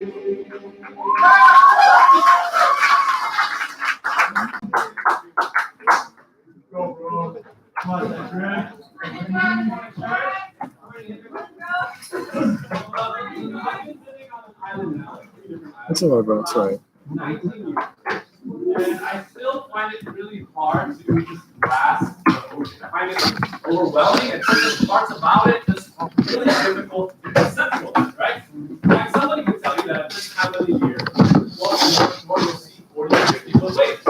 That's all right, bro. It's all right. 19 years. And I still find it really hard to just grasp the ocean. I find it overwhelming, and certain parts about it just really difficult to conceptualize, right? Like somebody can tell you that at this time of the year, well, you'll see 40 or 50 foot waves.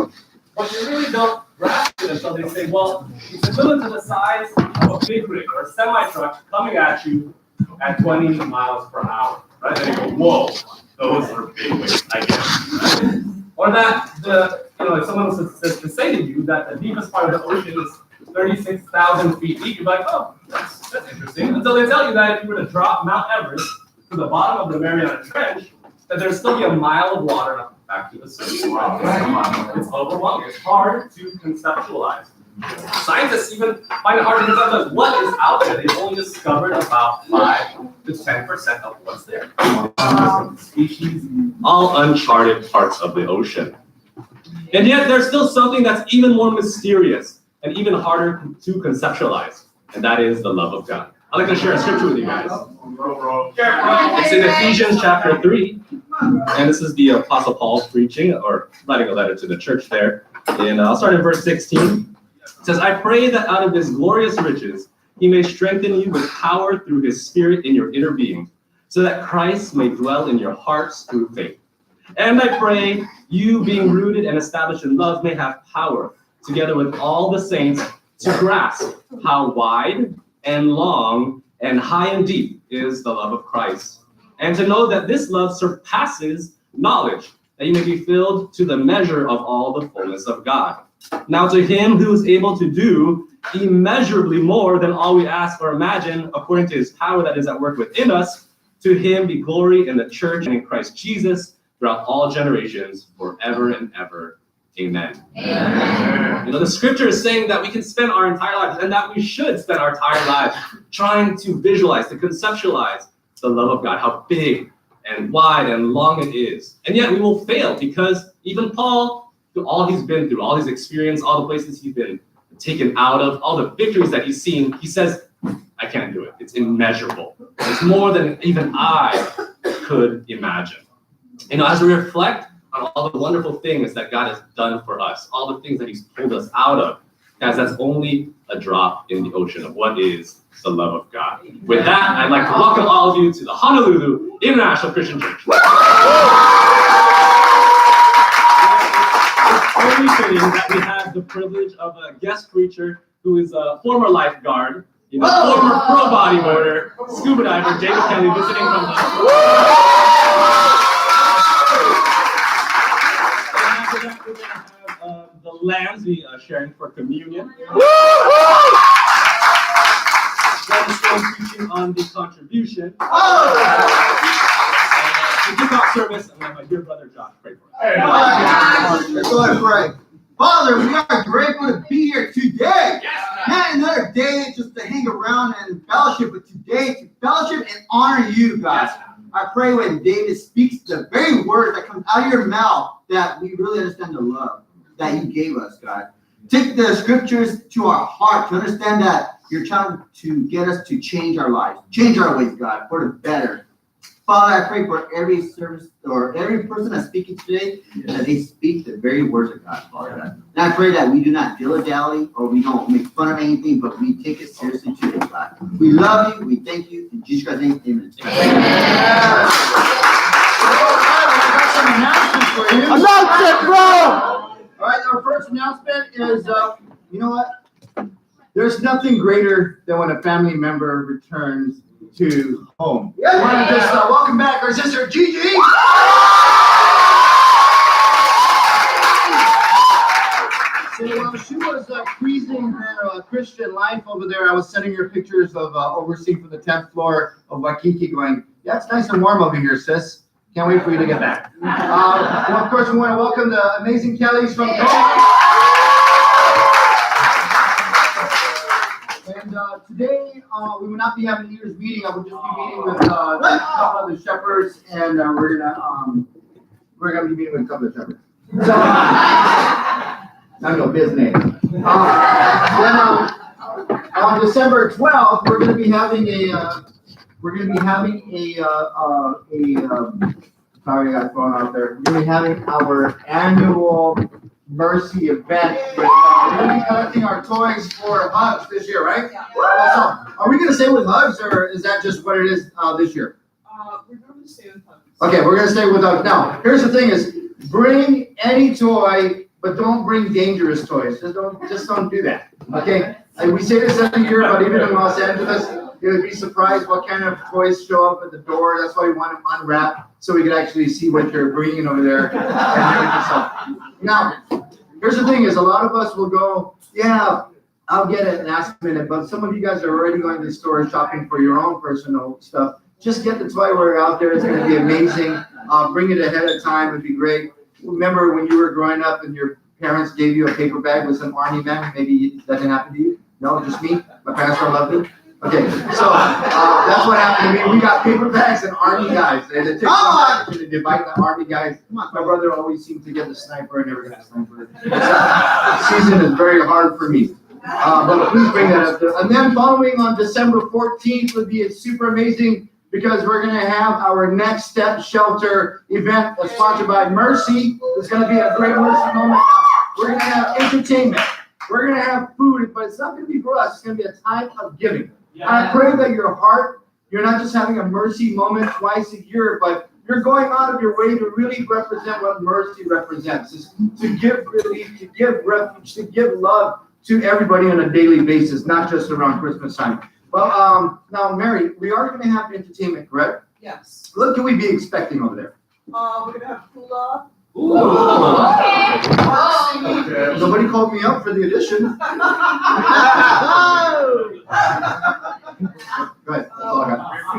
But you really don't grasp it until they say, well, it's equivalent to the size of a big rig or a semi-truck coming at you at 20 miles per hour, right? And you go, whoa, those are big waves, I guess. Right? Or that if someone was to say to you that the deepest part of the ocean is 36,000 feet deep, you're like, oh, that's interesting. Until they tell you that if you were to drop Mount Everest to the bottom of the Mariana Trench, that there's still be a mile of water back to the surface. It's overwhelming. It's hard to conceptualize. Scientists even find it hard to conceptualize what is out there. They've only discovered about 5 to 10% of what's there. Species, all uncharted parts of the ocean. And yet there's still something that's even more mysterious and even harder to conceptualize, and that is the love of God. I'd like to share a scripture with you guys. It's in Ephesians chapter 3, and this is the Apostle Paul preaching or writing a letter to the church there. And I'll start in verse 16. It says, I pray that out of his glorious riches, he may strengthen you with power through his spirit in your inner being, so that Christ may dwell in your hearts through faith. And I pray you, being rooted and established in love, may have power, together with all the saints, to grasp how wide and long and high and deep is the love of Christ, and to know that this love surpasses knowledge, that you may be filled to the measure of all the fullness of God. Now to him who is able to do immeasurably more than all we ask or imagine, according to his power that is at work within us, to him be glory in the church and in Christ Jesus throughout all generations, forever and ever. Amen. Amen. The scripture is saying that we can spend our entire lives, and that we should spend our entire lives trying to visualize, to conceptualize the love of God, how big and wide and long it is. And yet we will fail, because even Paul, through all he's been through, all his experience, all the places he's been taken out of, all the victories that he's seen, he says, I can't do it. It's immeasurable. It's more than even I could imagine. As we reflect on all the wonderful things that God has done for us, all the things that he's pulled us out of, guys, that's only a drop in the ocean of what is the love of God. With that, I'd like to welcome all of you to the Honolulu International Christian Church. It's only fitting that we have the privilege of a guest preacher who is a former lifeguard, former pro bodyboarder, scuba diver, David Kelly, visiting from the... We're going to have the Lambs be sharing for communion. Then still preaching on the contribution. To kick off service, I'm going to have my dear brother Josh pray for us. Let's go ahead and pray. Father, we are grateful to be here today. Not another day just to hang around and fellowship, but today to fellowship and honor you, God. I pray when David speaks the very word that comes out of your mouth, that we really understand the love that you gave us, God. Take the scriptures to our heart to understand that you're trying to get us to change our lives, change our ways, God, for the better. Father, I pray for every service or every person that's speaking today, that they speak the very words of God, Father God. And I pray that we do not dilly-dally or we don't make fun of anything, but we take it seriously today, God. We love you. We thank you. In Jesus Christ's name, amen. Announcement, bro! All right, our first announcement is, you know what? There's nothing greater than when a family member returns to home. I want to just welcome back our sister Gigi. So she was cruising her Christian life over there. I was sending her pictures of overseeing from the 10th floor of Waikiki going, yeah, it's nice and warm over here, sis. Can't wait for you to get back. Well, of course, we want to welcome the amazing Kellys from Cohen. And today, we will not be having leaders meeting. I will just be meeting with a couple of the shepherds, and we're gonna be meeting with a couple of shepherds. So, not no business. Then on December 12th, we're gonna be having sorry, I got thrown out there. We're gonna be having our annual Mercy event. We're gonna be collecting our toys for Hugs this year, right? Yeah. So, are we gonna stay with Hugs, or is that just what it is this year? We're going to stay with Hugs. Okay, we're gonna stay with Hugs. Now, here's the thing: is bring any toy, but don't bring dangerous toys. Just don't do that. Okay? And we say this every year, but even in Los Angeles, you'll be surprised what kind of toys show up at the door. That's why we want them unwrapped so we can actually see what you're bringing over there. Now, here's the thing: is a lot of us will go, yeah, I'll get it last minute, but some of you guys are already going to the store shopping for your own personal stuff. Just get the toy while you're out there. It's going to be amazing. Bring it ahead of time. It'd be great. Remember when you were growing up and your parents gave you a paper bag with some Army men? Maybe that didn't happen to you? No, just me? My parents don't love me? Okay, so that's what happened to me. We got paper bags and Army guys. They took to divide the Army guys. My brother always seemed to get the sniper. I never got the sniper. The season is very hard for me. But please bring that up there. And then following on December 14th would be super amazing, because we're going to have our Next Step Shelter event that's sponsored by Mercy. It's going to be a great Mercy moment. We're going to have entertainment. We're going to have food, but it's not going to be for us. It's going to be a time of giving. And I pray that your heart, you're not just having a Mercy moment twice a year, but you're going out of your way to really represent what Mercy represents, is to give relief, to give refuge, to give love to everybody on a daily basis, not just around Christmas time. Well, now, Mary, we are going to have entertainment, correct? Yes. What can we be expecting over there? We're going to have hula. Ooh. Okay. Nobody called me up for the audition. Go ahead. That's all I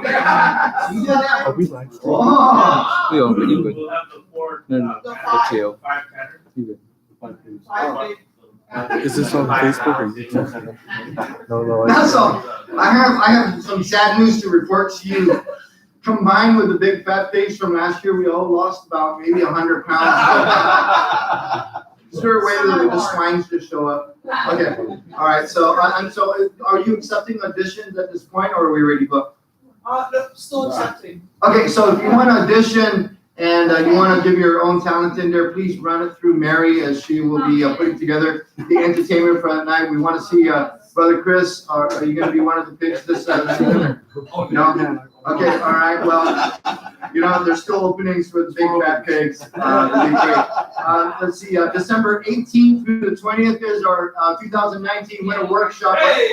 got. You did that? Oh, we like it. Oh. We all pretty good. We'll have the four, No, The the tail. five tenors. Five big- Is this on Facebook or YouTube? No, That's all. I have some sad news to report to you. Combined with the big fat face from last year, we all lost about maybe 100 pounds. Is there a way that the swines just show up? Okay. All right. So, are you accepting auditions at this point, or are we already booked? No, still accepting. Okay. So, if you want to audition and you want to give your own talent in there, please run it through Mary, as she will be putting together the entertainment for that night. We want to see Brother Chris. Are you going to be one of the picks this season? No. Okay, all right, well, there's still openings for the big fat pigs. Let's see, December 18th through the 20th is our 2019 Winter Workshop. Hey!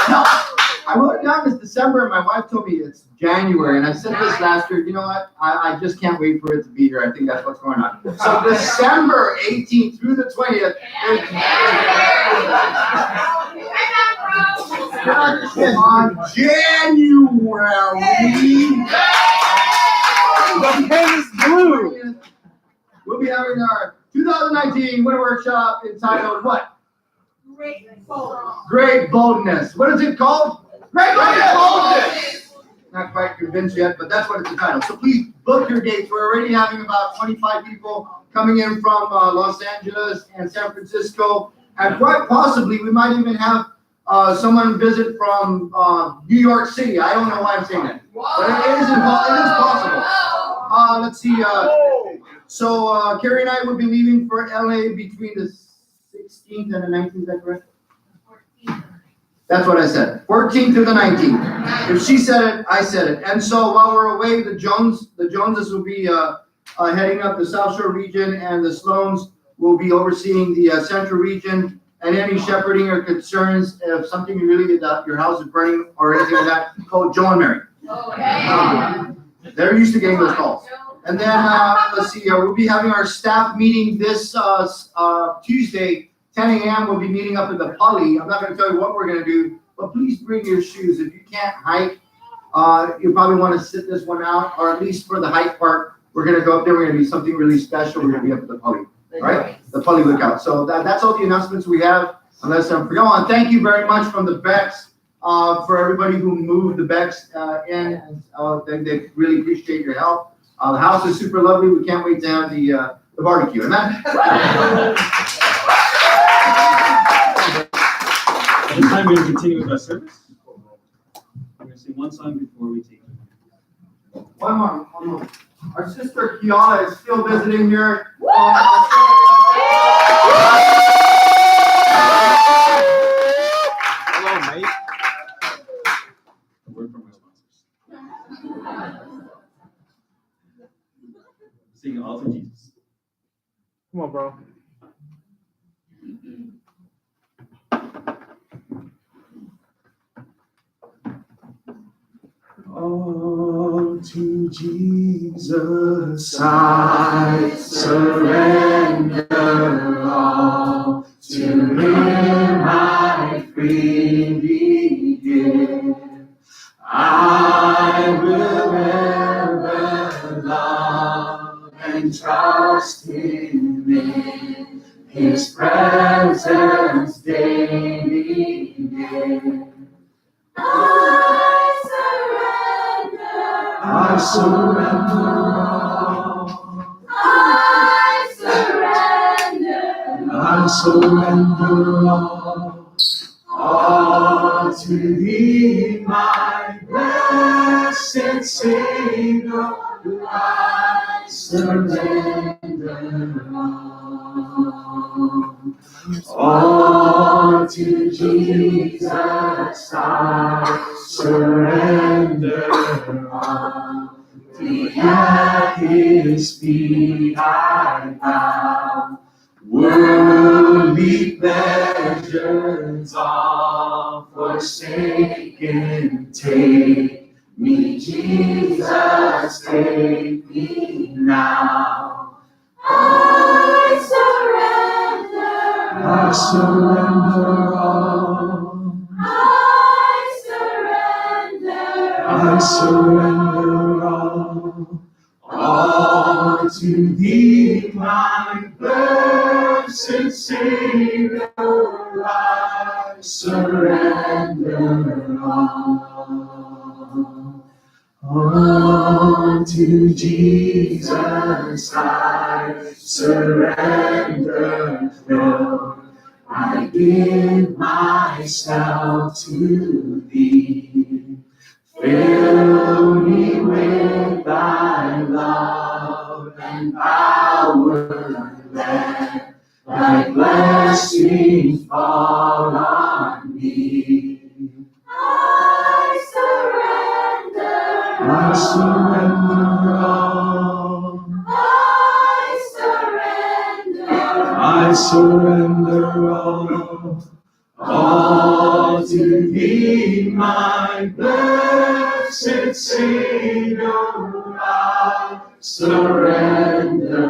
No, I wrote it down as December, and my wife told me it's January, and I said this last year, you know what, I just can't wait for it to be here. I think that's what's going on. So December 18th through the 20th on January. The pen is blue. We'll be having our 2019 Winter Workshop entitled what? Great Boldness. What is it called? Great Boldness. Not quite convinced yet, but that's what it's entitled. So please book your dates. We're already having about 25 people coming in from Los Angeles and San Francisco, and quite possibly we might even have someone visit from New York City. I don't know why I'm saying that, but it is possible. Let's see. So Carrie and I will be leaving for LA between the 16th and the 19th. Is that correct? 14th. That's what I said. 14th to the 19th. If she said it, I said it. And so while we're away, the Joneses will be heading up the South Shore region, and the Sloans will be overseeing the Central region. And any shepherding or concerns, if something really your house is burning or anything like that, call Joe and Mary. They're used to getting those calls. And then let's see, we'll be having our staff meeting this Tuesday, 10 a.m. We'll be meeting up at the Poly. I'm not going to tell you what we're going to do, but please bring your shoes. If you can't hike, you probably want to sit this one out, or at least for the hike part, we're going to go up there. We're going to do something really special. We're going to be up at the Poly. Right? The Poly Lookout. So that's all the announcements we have. unless I'm forgetting. And thank you very much from the Becks, for everybody who moved the Becks in. They really appreciate your help. The house is super lovely. We can't wait to have the barbecue. Amen. At this time, we're going to continue with our service. We're going to sing one song before we take it. One more. Our sister Kiana is still visiting here. Hello, mate. A word from our sponsors. Sing All to Jesus. Come on, bro. All to Jesus I surrender all. To Him I freely give. I will ever love and trust Him in His presence daily give. I surrender all. I surrender all to Thee, my blessed Savior. I surrender all to Jesus. I surrender all. At His feet I bow. Worldly pleasures all forsaken, take me, Jesus, take me now. I surrender all. I surrender all to Thee, my blessed Savior. I surrender all to Jesus. I surrender all. I give myself to Thee. Fill me with Thy love and power. Let Thy blessings fall on me. I surrender all. I surrender all to Thee, my blessed Savior. I surrender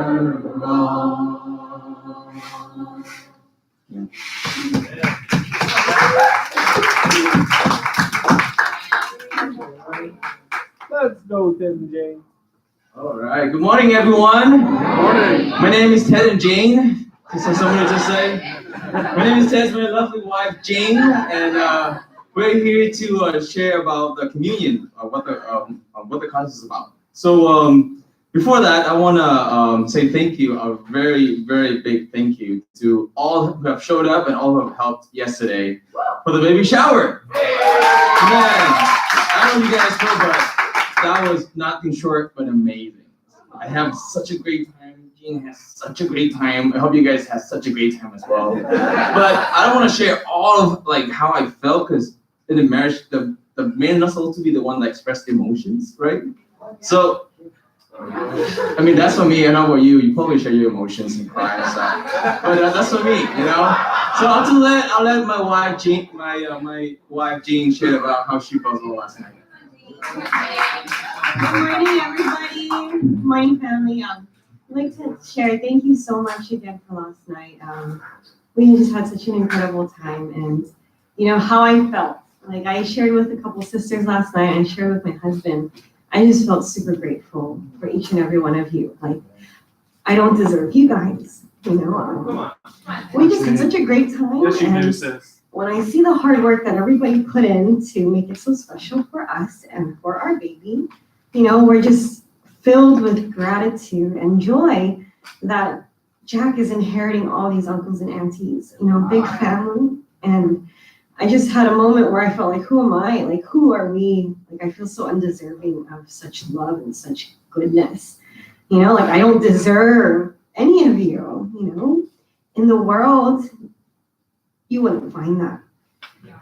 all. Let's go, Ted and Jane. All right. Good morning, everyone. Good morning. My name is Ted and Jane. Is there someone to just say? My name is Ted, my lovely wife Jane, and we're here to share about the communion, what the conference is about. So before that, I want to say thank you, a very, very big thank you to all who have showed up and all who have helped yesterday for the baby shower. Man, I don't know if you guys know, but that was nothing short but amazing. I have such a great time. Jean has such a great time. I hope you guys have such a great time as well. But I don't want to share all of like how I felt, because in the marriage, the man is supposed to be the one that expressed emotions, right? So, I mean, that's for me. I know about you. You probably share your emotions and cry and stuff. But that's for me, you know. So I'll let my wife Jean, my wife Jean, share about how she felt last night. Good morning, everybody. Good morning, family. I'd like to share, thank you so much again for last night. We just had such an incredible time, and you know how I felt. Like I shared with a couple sisters last night, and shared with my husband. I just felt super grateful for each and every one of you. Like I don't deserve you guys, You know, Come on. we just had such a great time. Yes, you do, and sis. when I see the hard work that everybody put in to make it so special for us and for our baby, you know, we're just filled with gratitude and joy that Jack is inheriting all these uncles and aunties, you know, big family. And I just had a moment where I felt like, who am I? Like, who are we? Like, I feel so undeserving of such love and such goodness. You know, like I don't deserve any of you, you know. In the world, you wouldn't find that,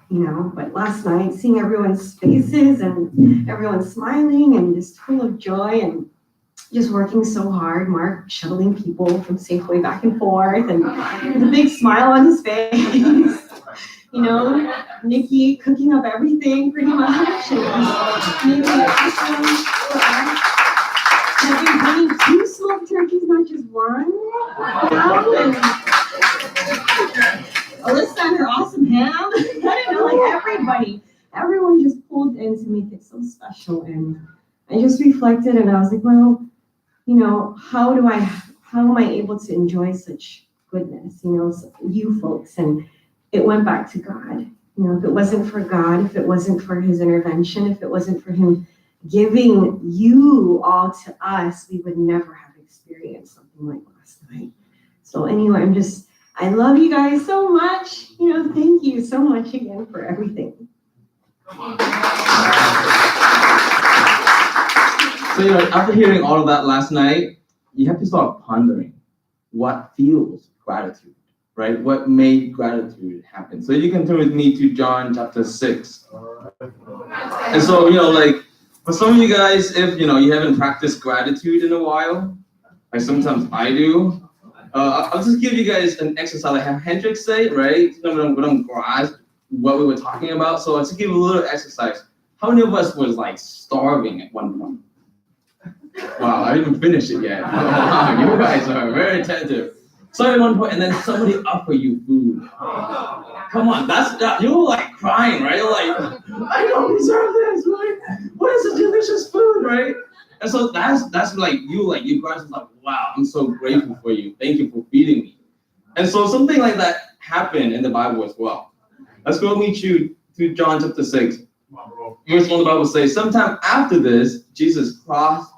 you know. But last night, seeing everyone's faces and everyone smiling and just full of joy and just working so hard, Mark shuttling people from Safeway back and forth and with a big smile on his face, you know, Nikki cooking up everything pretty much, and maybe awesome for us. I've been bringing 2 smoked turkeys, not just one. And Alyssa and her awesome ham. I don't know, like everyone just pulled in to make it so special. And I just reflected and I was like, well, you know, how am I able to enjoy such goodness, you know, you folks? And it went back to God. You know, if it wasn't for God, if it wasn't for his intervention, if it wasn't for him giving you all to us, we would never have experienced something like last night. So anyway, I love you guys so much. You know, thank you so much again for everything. So, you know, after hearing all of that last night, you have to start pondering what fuels gratitude, right? What made gratitude happen? So you can turn with me to John chapter 6. And so, you know, like, for some of you guys, if, you know, you haven't practiced gratitude in a while, like sometimes I do, I'll just give you guys an exercise like how Hendrik say, right? We don't grasp what we were talking about. So I'll just give you a little exercise. How many of us was like starving at one point? Wow, I didn't finish it yet. Wow, you guys are very attentive. So at one point, and then somebody offer you food. Come on, you were like crying, right? You're like, I don't deserve this, right? What is this delicious food, right? And so that's like you guys are like, wow, I'm so grateful for you. Thank you for feeding me. And so something like that happened in the Bible as well. Let's go meet you to John chapter 6. Verse 1, the Bible says, sometime after this, Jesus crossed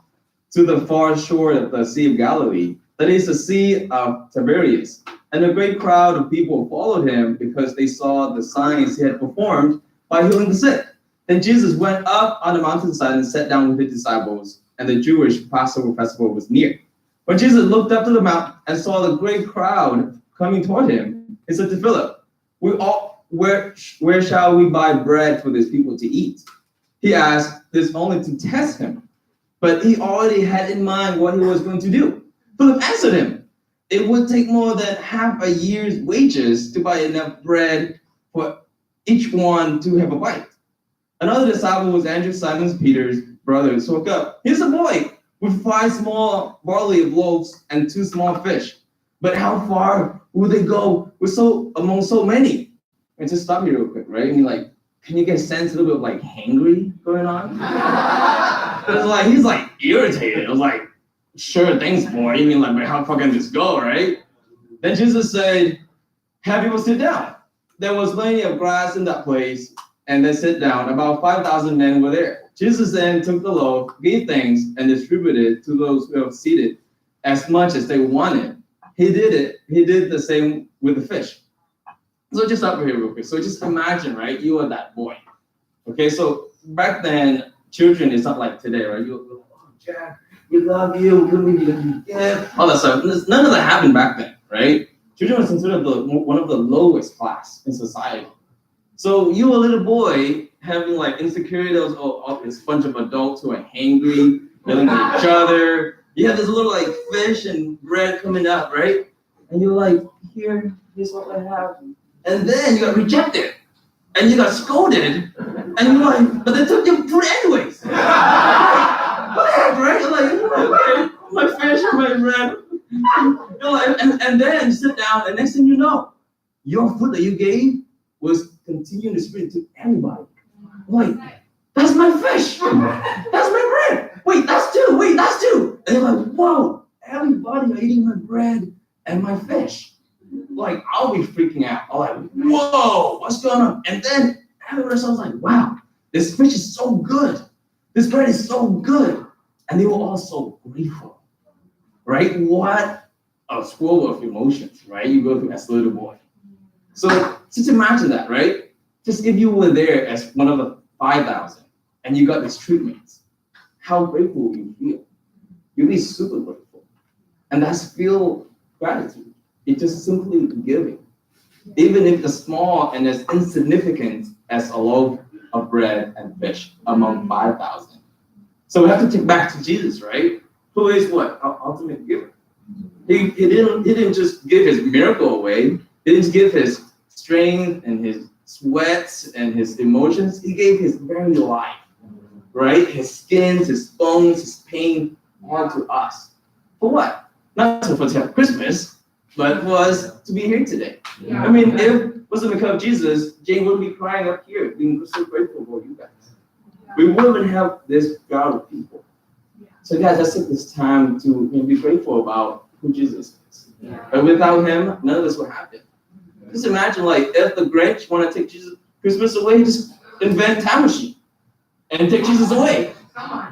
to the far shore of the Sea of Galilee, that is the Sea of Tiberias. And a great crowd of people followed him because they saw the signs he had performed by healing the sick. Then Jesus went up on the mountainside and sat down with his disciples, and the Jewish Passover festival was near. When Jesus looked up to the mountain and saw the great crowd coming toward him, he said to Philip, where shall we buy bread for these people to eat? He asked this only to test him, but he already had in mind what he was going to do. Philip answered him, it would take more than half a year's wages to buy enough bread for each one to have a bite. Another disciple was Andrew, Simon Peter's brother, spoke up. Here's a boy with 5 small barley of loaves and 2 small fish. But how far will they go among so many? And just stop here real quick, right? And you're like, can you get a sense a little bit of like hangry going on? It's like he's like irritated. It was like, sure, thanks, boy. You mean like, how far can this go, right? Then Jesus said, have people sit down. There was plenty of grass in that place, and they sat down. About 5,000 men were there. Jesus then took the loaf, gave thanks, and distributed it to those who were seated as much as they wanted. He did the same with the fish. So just up here real quick. So just imagine, right? You are that boy. Okay, so back then, children is not like today, right? You oh, Jack, we love you. All that stuff. None of that happened back then, right? Children was considered one of the lowest class in society. So you, a little boy, having like insecurities of this bunch of adults who are hangry, yelling at each other. You have this little like fish and bread coming up, right? And you're like, here's what I have. And then you got rejected. And you got scolded. And you're like, but they took your food anyways. What the heck, right? You're like, okay, my fish and my bread. You're like, and then you sit down, and next thing you know, your food that you gave was continuing to spread to everybody. Like, that's my fish. That's my bread. Wait, that's 2. Wait, that's 2. And you're like, whoa, everybody are eating my bread and my fish. Like, I'll be freaking out. I'll like, whoa, what's going on? And then afterwards, I was like, wow, this fish is so good. This bread is so good. And they were all so grateful, right? What a swirl of emotions, right? You go through as a little boy. So just imagine that, right? Just if you were there as one of the 5,000 and you got this treatment, how grateful will you feel? You'll be super grateful. And that's feel gratitude. It's just simply giving. Even if it's small and as insignificant as a loaf of bread and fish among 5,000. So we have to take back to Jesus, right? Who is what? Our ultimate giver. He didn't just give his miracle away. He didn't give his strength and his sweat and his emotions. He gave his very life, right? His skins, his bones, his pain, all to us. For what? Not for to have Christmas, but was to be here today. Yeah. I mean, if it wasn't because of Jesus, Jane would be crying up here, being so grateful for you guys. Yeah. We wouldn't have this crowd of people. Yeah. So guys, let's take this time to be grateful about who Jesus is. Yeah. But without him, none of this would happen. Just imagine, like, if the Grinch want to take Jesus Christmas away, just invent a time machine and take Jesus away.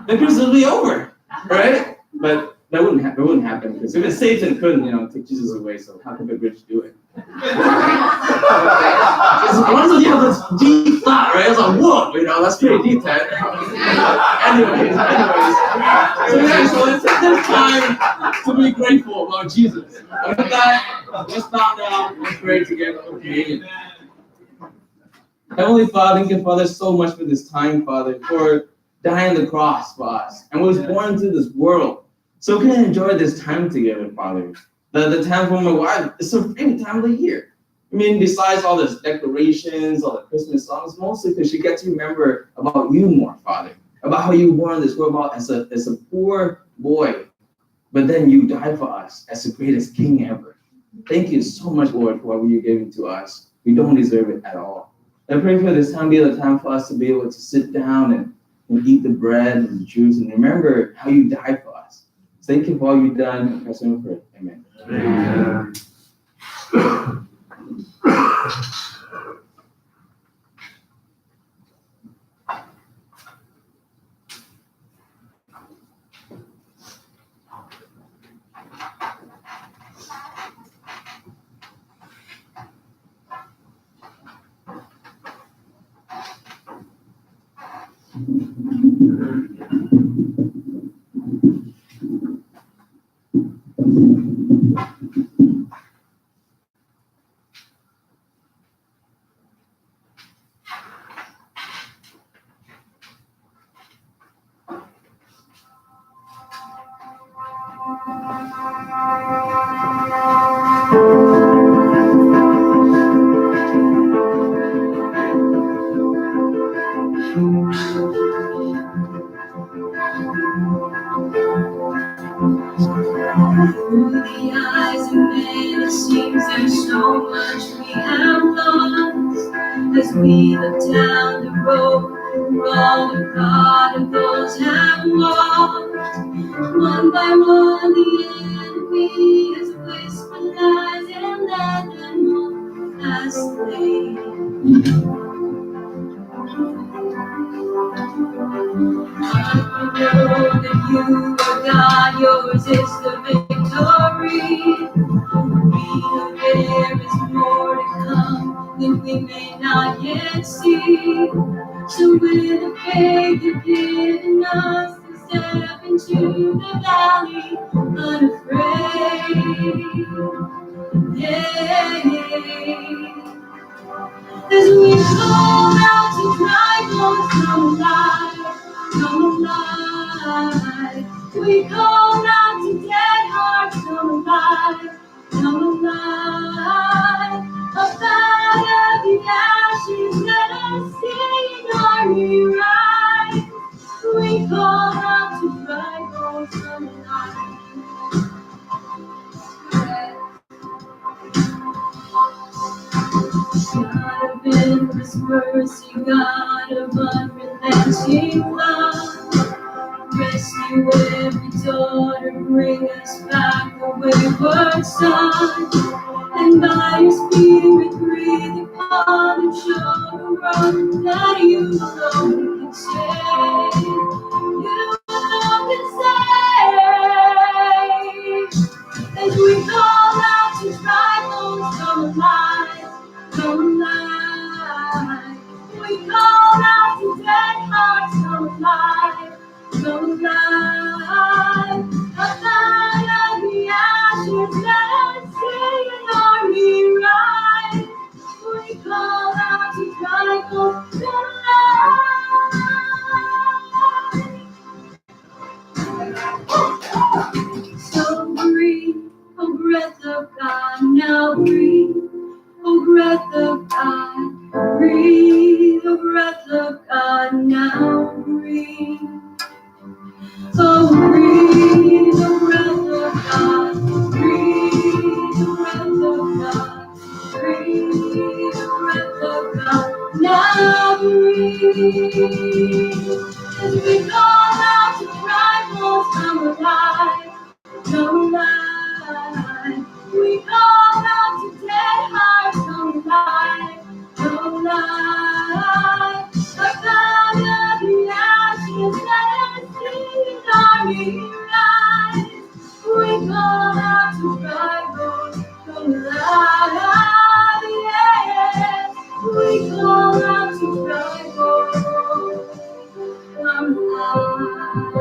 Then Christmas will be over, right? But that wouldn't happen. It wouldn't happen because even Satan couldn't, take Jesus away. So how could the Grinch do it? Once you have this deep thought, right? It's like, whoa, that's pretty deep, Ted. Anyways. So let's take this time to be grateful about Jesus. And with that, let's stop now. Let's pray together for communion. Heavenly Father, thank you, Father, so much for this time, Father, for dying on the cross for us and was born into this world. So we can enjoy this time together, Father. The time for my wife, it's a favorite time of the year. I mean, besides all these decorations, all the Christmas songs, mostly because she gets to remember about you more, Father. About how you were born in this world as a poor boy, but then you died for us as the greatest king ever. Thank you so much, Lord, for what you're giving to us. We don't deserve it at all. I pray for this time be the time for us to be able to sit down and eat the bread and the juice and remember how you died for us. Thank you for all you've done. Amen. Amen. Through the eyes of men, it seems there's so much we have lost. As we look down the road, all the prodigals have walked. One by one, the enemy has whispered lies and led them on astray. I know that you are God, yours is the victory. We know there is more to come that we may not yet see. So with the faith you've given us to step into the valley unafraid. Yeah. As we go out to dry bones, come alive, come alive. We call out to dead hearts, come alive, come alive. Up out of the ashes, let us see an army rise. We call out to dry bones, come alive. God of endless mercy, God of unrelenting love, rescue every daughter bring us back the wayward son. And by your spirit breathe upon and show the world that you alone can save. You alone can save. As we call out to dry bones, come alive, come alive. We call out to dead hearts, come alive, come alive. Up out of the ashes, let us see an army rise. We call out to dry bones, come alive. So breathe, oh breath of God, now breathe, oh breath of God, breathe, oh breath of God, now breathe. So breathe, oh breath of God, breathe, oh breath of God, breathe, oh breath of God, now breathe. As we call out to dry bones, come alive, come alive. We call out to dead hearts, come alive, come alive. Up out of the ashes, let us see an army rise. We call out to dry bones, come alive, yeah. We call out to dry bones, come alive.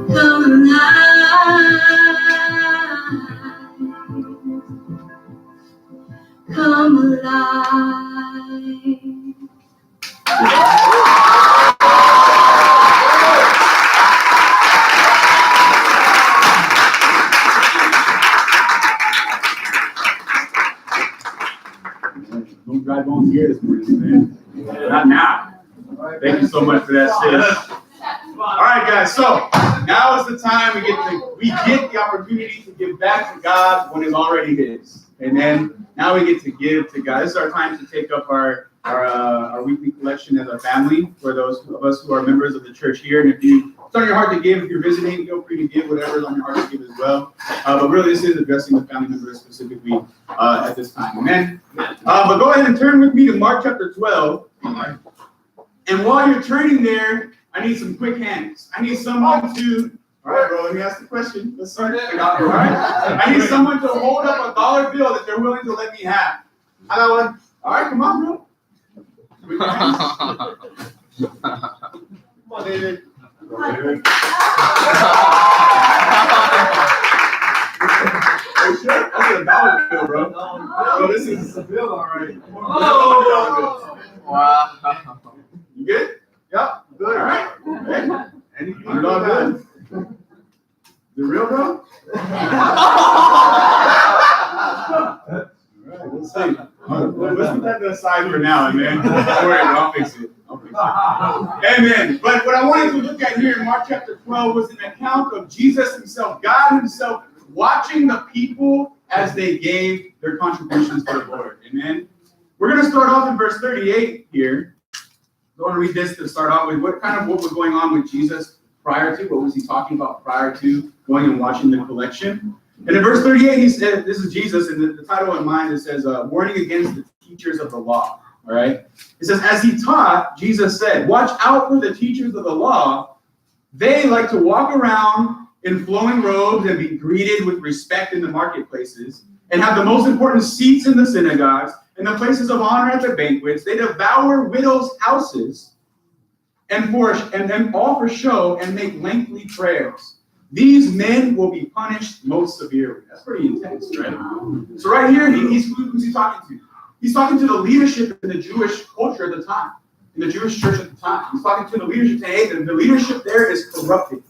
Come alive, come alive. No dry bones here this morning, man. Not now. Thank you so much for that, sis. All right, guys. So now is the time we get the opportunity to give back to God when it's already His. And then now we get to give to God. This is our time to take up our weekly collection as a family for those of us who are members of the church here. And if it's on your heart to give, if you're visiting, feel free to give whatever is on your heart to give as well. But really, this is addressing the family members specifically at this time. Amen. But go ahead and turn with me to Mark chapter 12. And while you're turning there, I need some quick hands. I need someone to. All right, bro, let me ask the question. Let's start it. All right. I need someone to hold up a $1 bill that they're willing to let me have. I got one. All right, come on, bro. Come on, David. Hey, sure. That's a $1 bill, bro. Oh, this is a bill, all right. Oh. Wow. You good? Yep. Good. All right. Okay. And $1 bill. The real, bro? All right, let's see. Let's put that to the side for now, man. Don't worry, I'll fix it. Amen. But what I wanted to look at here in Mark chapter 12 was an account of Jesus himself, God himself, watching the people as they gave their contributions to the Lord. Amen. We're going to start off in verse 38 here. I want to read this to start off with what was going on with Jesus prior to, what was he talking about prior to going and watching the collection. And in verse 38, he said, this is Jesus, and the title in mind, it says, warning against the teachers of the law. All right. It says, as he taught, Jesus said, watch out for the teachers of the law. They like to walk around in flowing robes and be greeted with respect in the marketplaces and have the most important seats in the synagogues and the places of honor at the banquets. They devour widows' houses and all for show and make lengthy prayers. These men will be punished most severely. That's pretty intense, right? So right here, who's he talking to? He's talking to the leadership in the Jewish culture at the time, in the Jewish church at the time. He's talking to the leadership saying, hey, the leadership there is corrupted.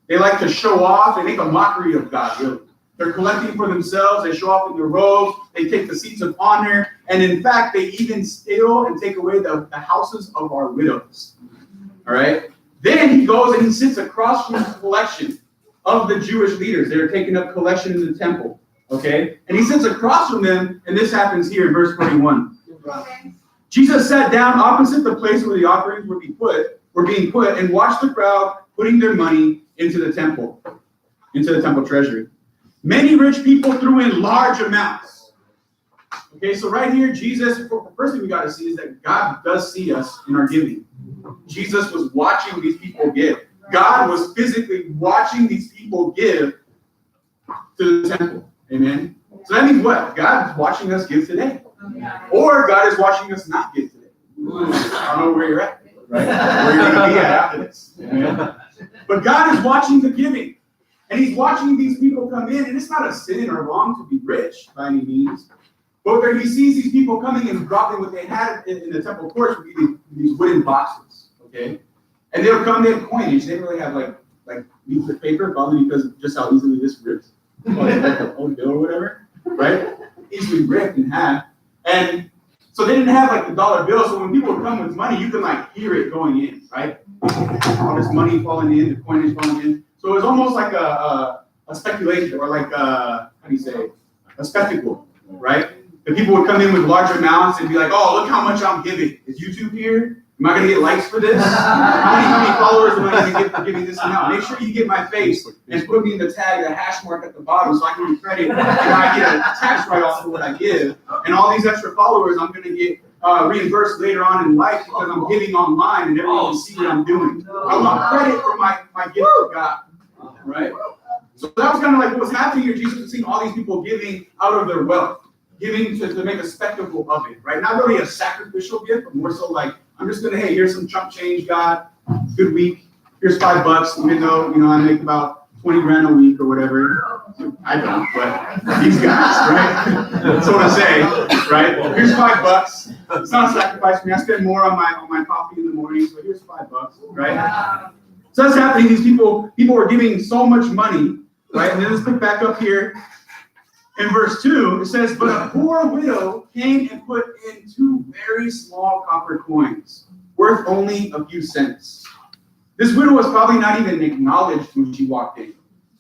They like to show off. They make a mockery of God, really. They're collecting for themselves. They show off in their robes. They take the seats of honor. And in fact, they even steal and take away the houses of our widows. All right? Then he goes and he sits across from the collection of the Jewish leaders. They're taking up collection in the temple. Okay? And he sits across from them, and this happens here in verse 41. Jesus sat down opposite the place where the offerings would be put, were being put, and watched the crowd putting their money into the temple treasury. Many rich people threw in large amounts. Okay, so right here, Jesus, the first thing we got to see is that God does see us in our giving. Jesus was watching these people give. God was physically watching these people give to the temple. Amen. So that means what? God is watching us give today. Or God is watching us not give today. I don't know where you're at, right? Where you're going to be at after this. Amen. But God is watching the giving. And he's watching these people come in. And it's not a sin or wrong to be rich by any means. But where he sees these people coming and dropping what they had in the temple courts would be these wooden boxes. Okay? And they would come, they had coinage. They didn't really have like pieces of paper, probably because of just how easily this rips. Like a old bill or whatever, right? Easily ripped in half. And so they didn't have like the dollar bill. So when people would come with money, you can like hear it going in, right? All this money falling in, the coinage falling in. So it was almost like a speculation, or like how do you say, a spectacle, right? The people would come in with large amounts and be like, "Oh, look how much I'm giving. Is YouTube here? Am I going to get likes for this? How many followers am I going to get for giving this amount? Make sure you get my face and put me in the tag, the hash mark at the bottom, so I can get credit and I get a tax write-off for what I give. And all these extra followers, I'm going to get reimbursed later on in life because I'm giving online and everyone can see what I'm doing. I want credit for my gift to God." Right? So that was kind of like what was happening here. Jesus was seeing all these people giving out of their wealth, giving to make a spectacle of it, right? Not really a sacrificial gift, but more so like, I'm just gonna, hey, here's some chump change, God. Good week. Here's $5, even though I make about 20 grand a week or whatever. I don't, but these guys, right? That's what I say, right? Here's $5. It's not a sacrifice for me. I spend more on my coffee in the morning, so here's $5, right? So that's happening. These people are giving so much money, right? And then let's pick back up here. In verse 2, it says, "But a poor widow came and put in 2 very small copper coins, worth only a few cents." This widow was probably not even acknowledged when she walked in.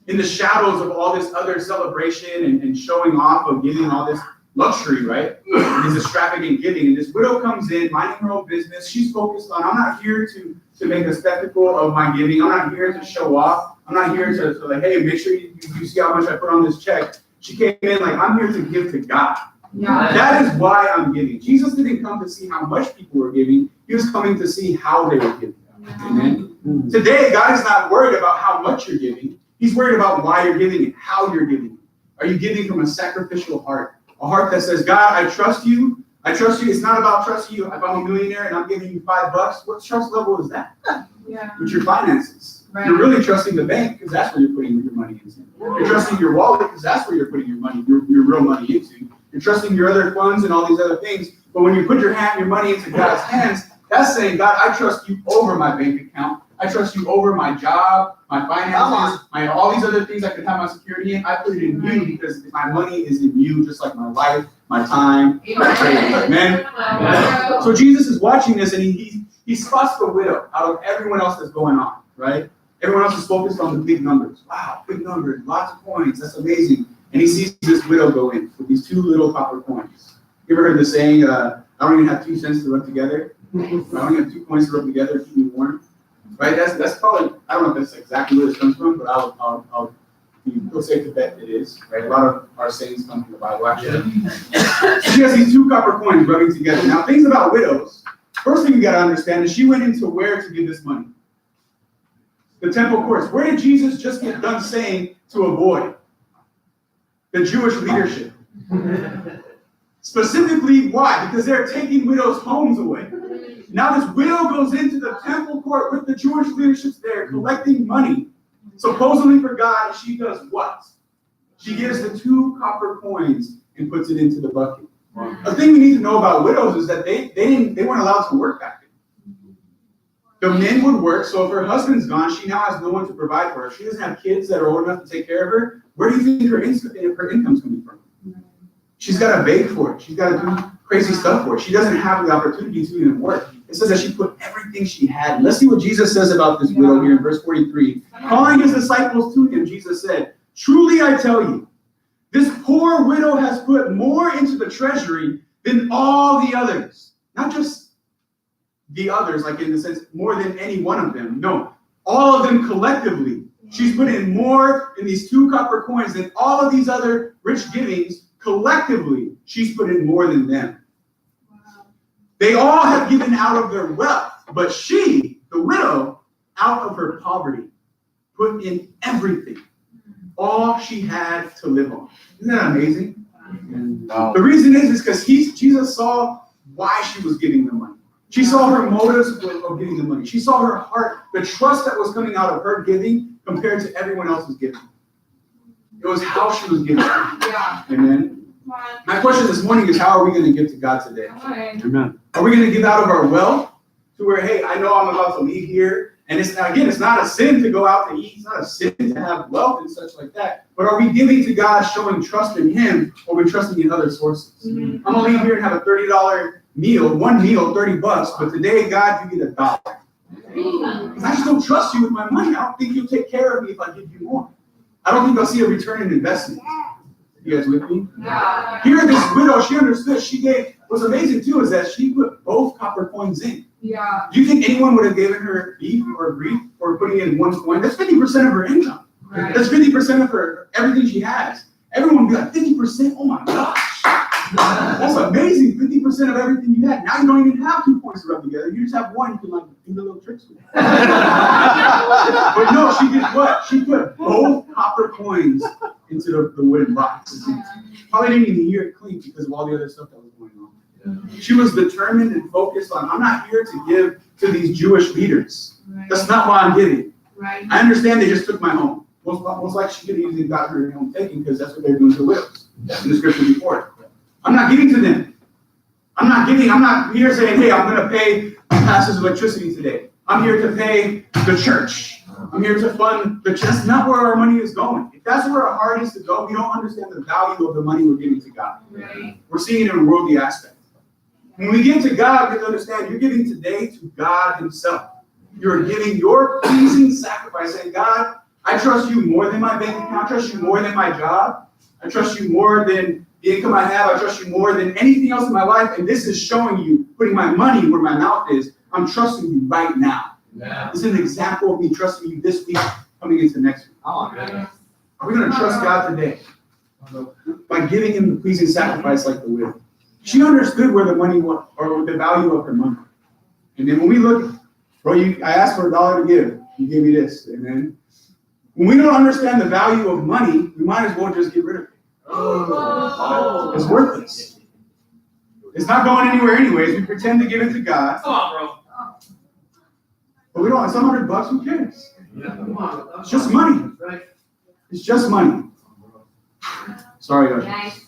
In the shadows of all this other celebration and showing off of giving all this luxury, right? This extravagant giving. And this widow comes in, minding her own business. She's focused on, I'm not here to make a spectacle of my giving. I'm not here to show off. I'm not here to like, hey, make sure you see how much I put on this check. She came in like, I'm here to give to God. Yeah. That is why I'm giving. Jesus didn't come to see how much people were giving. He was coming to see how they were giving. Amen. Today, God is not worried about how much you're giving. He's worried about why you're giving and how you're giving. Are you giving from a sacrificial heart? A heart that says, God, I trust you. I trust you. It's not about trusting you. If I'm a millionaire and I'm giving you $5, what trust level is that? Yeah. With your finances. Right. You're really trusting the bank because that's where you're putting your money into. You're trusting your wallet because that's where you're putting your money, your real money into. You're trusting your other funds and all these other things. But when you put your money into God's hands, that's saying, God, I trust you over my bank account. I trust you over my job, my finances, all these other things I could have my security in. I put it in you because my money is in you, just like my life, my time, my training. Amen. So Jesus is watching this and he spots the widow out of everyone else that's going on, right? Everyone else is focused on the big numbers. Wow, big numbers, lots of coins. That's amazing. And he sees this widow go in with these 2 little copper coins. You ever heard the saying, I don't even have 2 cents to rub together? I don't even have 2 coins to rub together to keep me warm. Right? That's probably, I don't know if that's exactly where this comes from, but I'll feel safe to bet it is. Right? A lot of our sayings come from the Bible, actually. She has these 2 copper coins rubbing together. Now, things about widows. First thing you got to understand is she went into where to give this money? The temple courts. Where did Jesus just get done saying to avoid? The Jewish leadership. Specifically, why? Because they're taking widows' homes away. Now this widow goes into the temple court with the Jewish leadership there, collecting money, supposedly for God, and she does what? She gives the 2 copper coins and puts it into the bucket. The thing we need to know about widows is that they weren't allowed to work back then. The men would work, so if her husband's gone, she now has no one to provide for her. She doesn't have kids that are old enough to take care of her. Where do you think her income's coming from? She's got to beg for it. She's got to do crazy stuff for it. She doesn't have the opportunity to even work. It says that she put everything she had. Let's see what Jesus says about this widow here in verse 43. Calling his disciples to him, Jesus said, "Truly I tell you, this poor widow has put more into the treasury than all the others." Not just the others, like in the sense, more than any one of them. No, all of them collectively. She's put in more in these 2 copper coins than all of these other rich givings collectively. She's put in more than them. Wow. They all have given out of their wealth, but she, the widow, out of her poverty, put in everything, all she had to live on. Isn't that amazing? Wow. The reason is because Jesus saw why she was giving the money. She saw her motives of giving the money. She saw her heart, the trust that was coming out of her giving compared to everyone else's giving. It was how she was giving. Yeah. Amen. Come My question this morning is, how are we going to give to God today? on. Amen. Are we going to give out of our wealth to where, hey, I know I'm about to leave here, and it's not a sin to go out to eat. It's not a sin to have wealth and such like that. But are we giving to God, showing trust in Him, or are we trusting in other sources? Mhm. I'm gonna leave here and have a $30 meal, one meal, $30, but today, God, you get $1. Because I just don't trust you with my money. I don't think you'll take care of me if I give you more. I don't think I'll see a return in investment. You guys with me? Yeah. Here, this widow, she understood. She gave. What's amazing too is that she put both copper coins in. Yeah. Do you think anyone would have given her beef or grief for putting in one coin? That's 50% of her income. Right. That's 50% of her everything she has. Everyone would be like, 50%? Oh my gosh. That's amazing. 50% of everything you had. Now you don't even have 2 coins to rub together. You just have one. You can like do the little tricks with it. But no, she did what? She put both copper coins into the wooden box. Probably didn't even hear it clink because of all the other stuff that was going on. She was determined and focused on, I'm not here to give to these Jewish leaders. Right. That's not why I'm giving. Right. I understand they just took my home. Most likely she could have easily got her home taken because that's what they're doing to widows. In the scripture before it. I'm not giving to them. I'm not here saying, hey, I'm going to pay pastor's electricity today. I'm here to pay the church. I'm here to fund the church. That's not where our money is going. If that's where our heart is to go, we don't understand the value of the money we're giving to God. Right. We're seeing it in a worldly aspect. When we give to God, we have to understand you're giving today to God Himself. You're giving your pleasing sacrifice, saying, God, I trust you more than my bank account. I trust you more than my job. I trust you more than the income I have. I trust you more than anything else in my life. And this is showing you, putting my money where my mouth is. I'm trusting you right now. Yeah. This is an example of me trusting you this week coming into next week. Oh, Are we going to trust God today? By giving Him the pleasing sacrifice like the widow. She understood where the money was, or the value of her money. And then when we look, bro, I asked for $1 to give. You gave me this. Amen. When we don't understand the value of money, we might as well just get rid of it. It's worthless. It's not going anywhere anyways. We pretend to give it to God. Come on, bro. But we don't. It's $100. Who cares? Come on. It's just money. It's just money. Sorry, guys.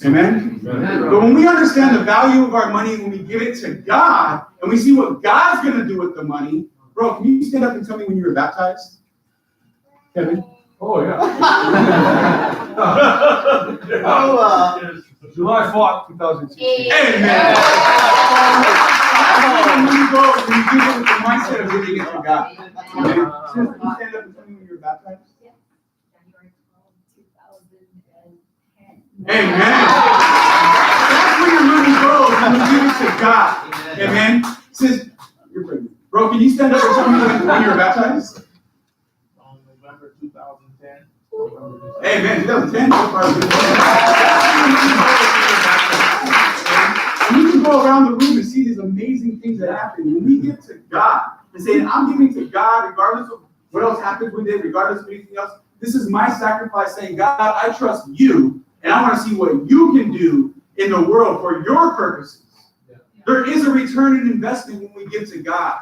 Amen? But when we understand the value of our money, when we give it to God, and we see what God's going to do with the money, bro, can you stand up and tell me when you were baptized? Kevin? Oh, yeah. Oh, July 4th, 2016. Amen. When you give it with the mindset of giving it to God. Amen. Can you stand up and tell me when you were baptized? Amen. That's where your money goes when you give it to God. Amen. Says, you're pregnant. Bro, can you stand up and tell me when you were baptized? On November 2010. Amen. 2010. And you can go around the room and see these amazing things that happen. When we give to God and say, I'm giving to God regardless of what else happens with it, regardless of anything else. This is my sacrifice saying, God, I trust you. And I want to see what you can do in the world for your purposes. There is a return in investment when we give to God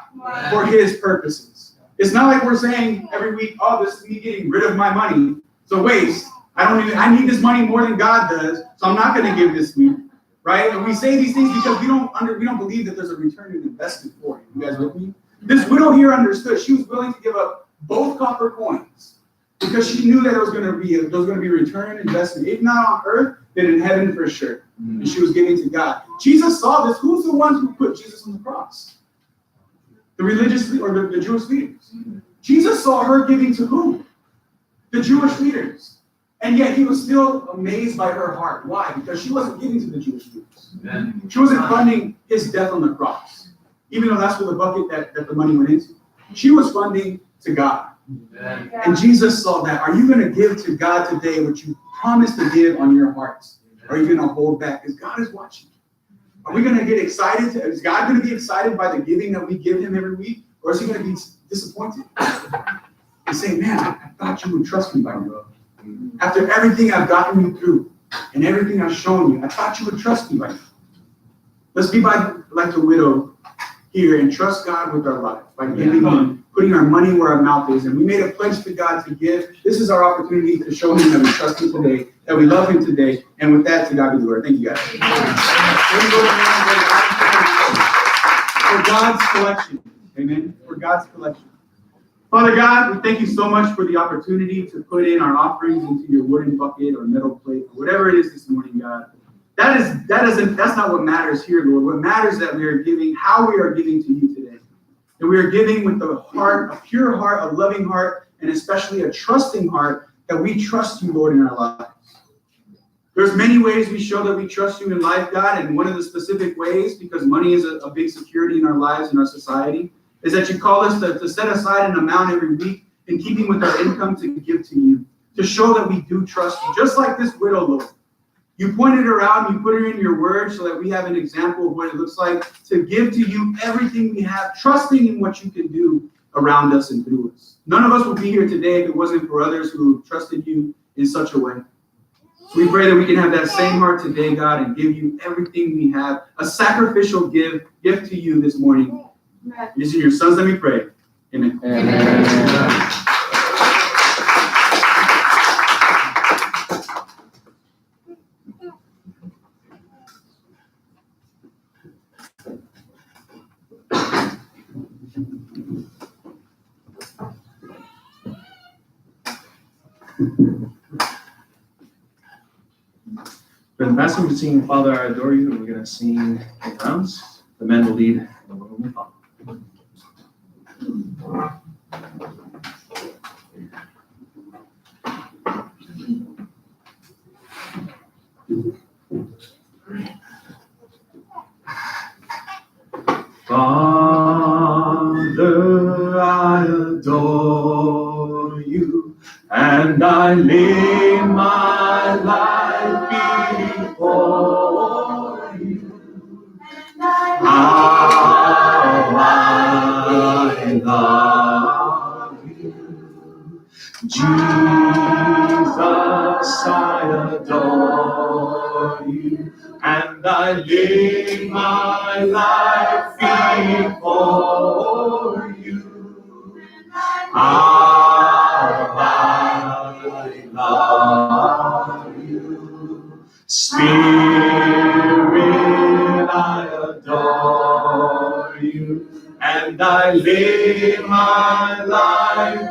for His purposes. It's not like we're saying every week, oh, this is me getting rid of my money. It's a waste. I need this money more than God does, so I'm not going to give this week. Right? And we say these things because we don't believe that there's a return in investment for it. You guys with me? This widow here understood. She was willing to give up both copper coins because she knew that there was going to be a return in investment, if not on earth, then in heaven for sure. And she was giving to God. Jesus saw this. Who's the ones who put Jesus on the cross? The religious or the Jewish leaders. Jesus saw her giving to who? The Jewish leaders. And yet he was still amazed by her heart. Why? Because she wasn't giving to the Jewish leaders. She wasn't funding his death on the cross. even though that's where the bucket that the money went into. She was funding to God. And Jesus saw that. Are you going to give to God today what you promised to give on your hearts? Or are you going to hold back? Because God is watching. Are we going to get excited? Is God going to be excited by the giving that we give him every week? Or is he going to be disappointed? And say, man, I thought you would trust me by now. After everything I've gotten you through and everything I've shown you, I thought you would trust me by now. Let's be like the widow here and trust God with our life by giving him, putting our money where our mouth is. And we made a pledge to God to give. This is our opportunity to show him that we trust him today, that we love him today. And with that, to God be the glory. Thank you, guys. For God's collection. Amen. For God's collection. Father God, we thank you so much for the opportunity to put in our offerings into your wooden bucket or metal plate, or whatever it is this morning, God. That's not what matters here, Lord. What matters is that we are giving, how we are giving to you today. And we are giving with a heart, a pure heart, a loving heart, and especially a trusting heart that we trust you, Lord, in our lives. There's many ways we show that we trust you in life, God, and one of the specific ways, because money is a big security in our lives, in our society, is that you call us to set aside an amount every week in keeping with our income to give to you, to show that we do trust you, just like this widow, Lord. You pointed her out, and you put her in your word so that we have an example of what it looks like to give to you everything we have, trusting in what you can do around us and through us. None of us would be here today if it wasn't for others who trusted you in such a way. So we pray that we can have that same heart today, God, and give you everything we have, a sacrificial gift to you this morning. It is in your sons that we pray. Amen. Amen. For the passing, we're singing Father, I Adore You, and we're going to sing in rounds. The men will lead, and the women will follow. Father, I adore you, and I lay my life before you. How I love you, Jesus, I adore you, and I lay my life before you. How I love you, Spirit, I adore you, and I lay my life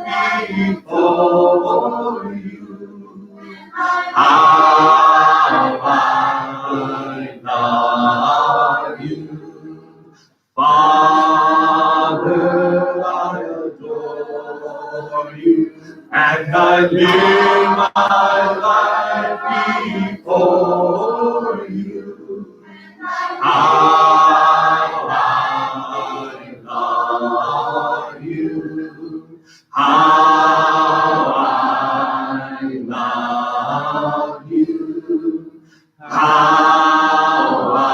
before you. How I love you, Father, I adore you, and I lay my life before you. How I love you, how I love you, how I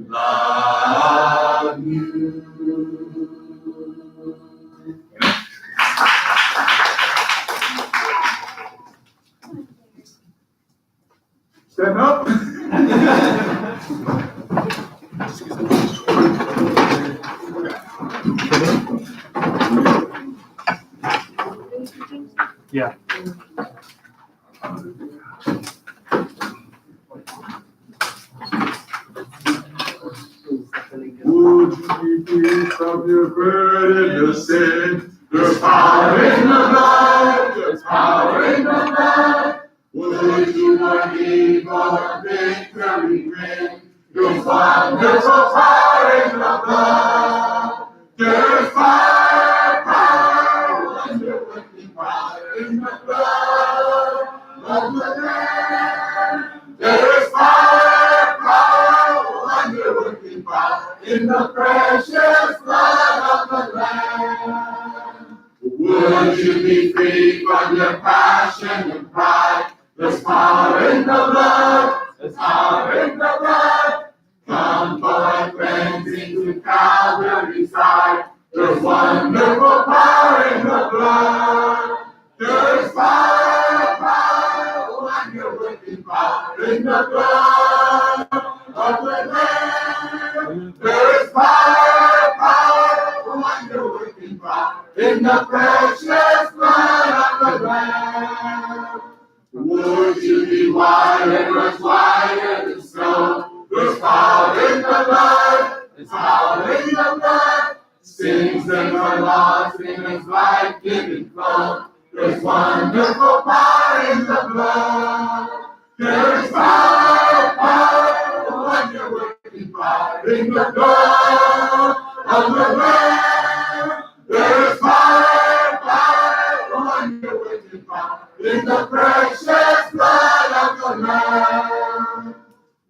love you. Stand up. Yeah. Would you release from your burden of sin? There's power in the blood. There's power in the blood. Would you believe our victory reign? There's wonderful power in the blood. There's fire, wonder-working power in the blood of the Lamb. There is fire, wonder-working power in the precious you be free from your passion and pride? There's power in the blood. There's power in the blood. Come forth, friends, into Calvary's side. There's wonderful power in the blood. There's power, power, wonder-working power in the blood of the Lamb. There's power, power, wonder-working power in the precious blood of the Lamb. Would you be white and much whiter than snow? There's power in the blood. There's power in the blood. Sins and our lost in His life-giving flow. There's wonderful power in the blood. There's power, power, wonder-working power in the blood of the Lamb. There's power, power, wonder-working power in the precious blood of the Lamb.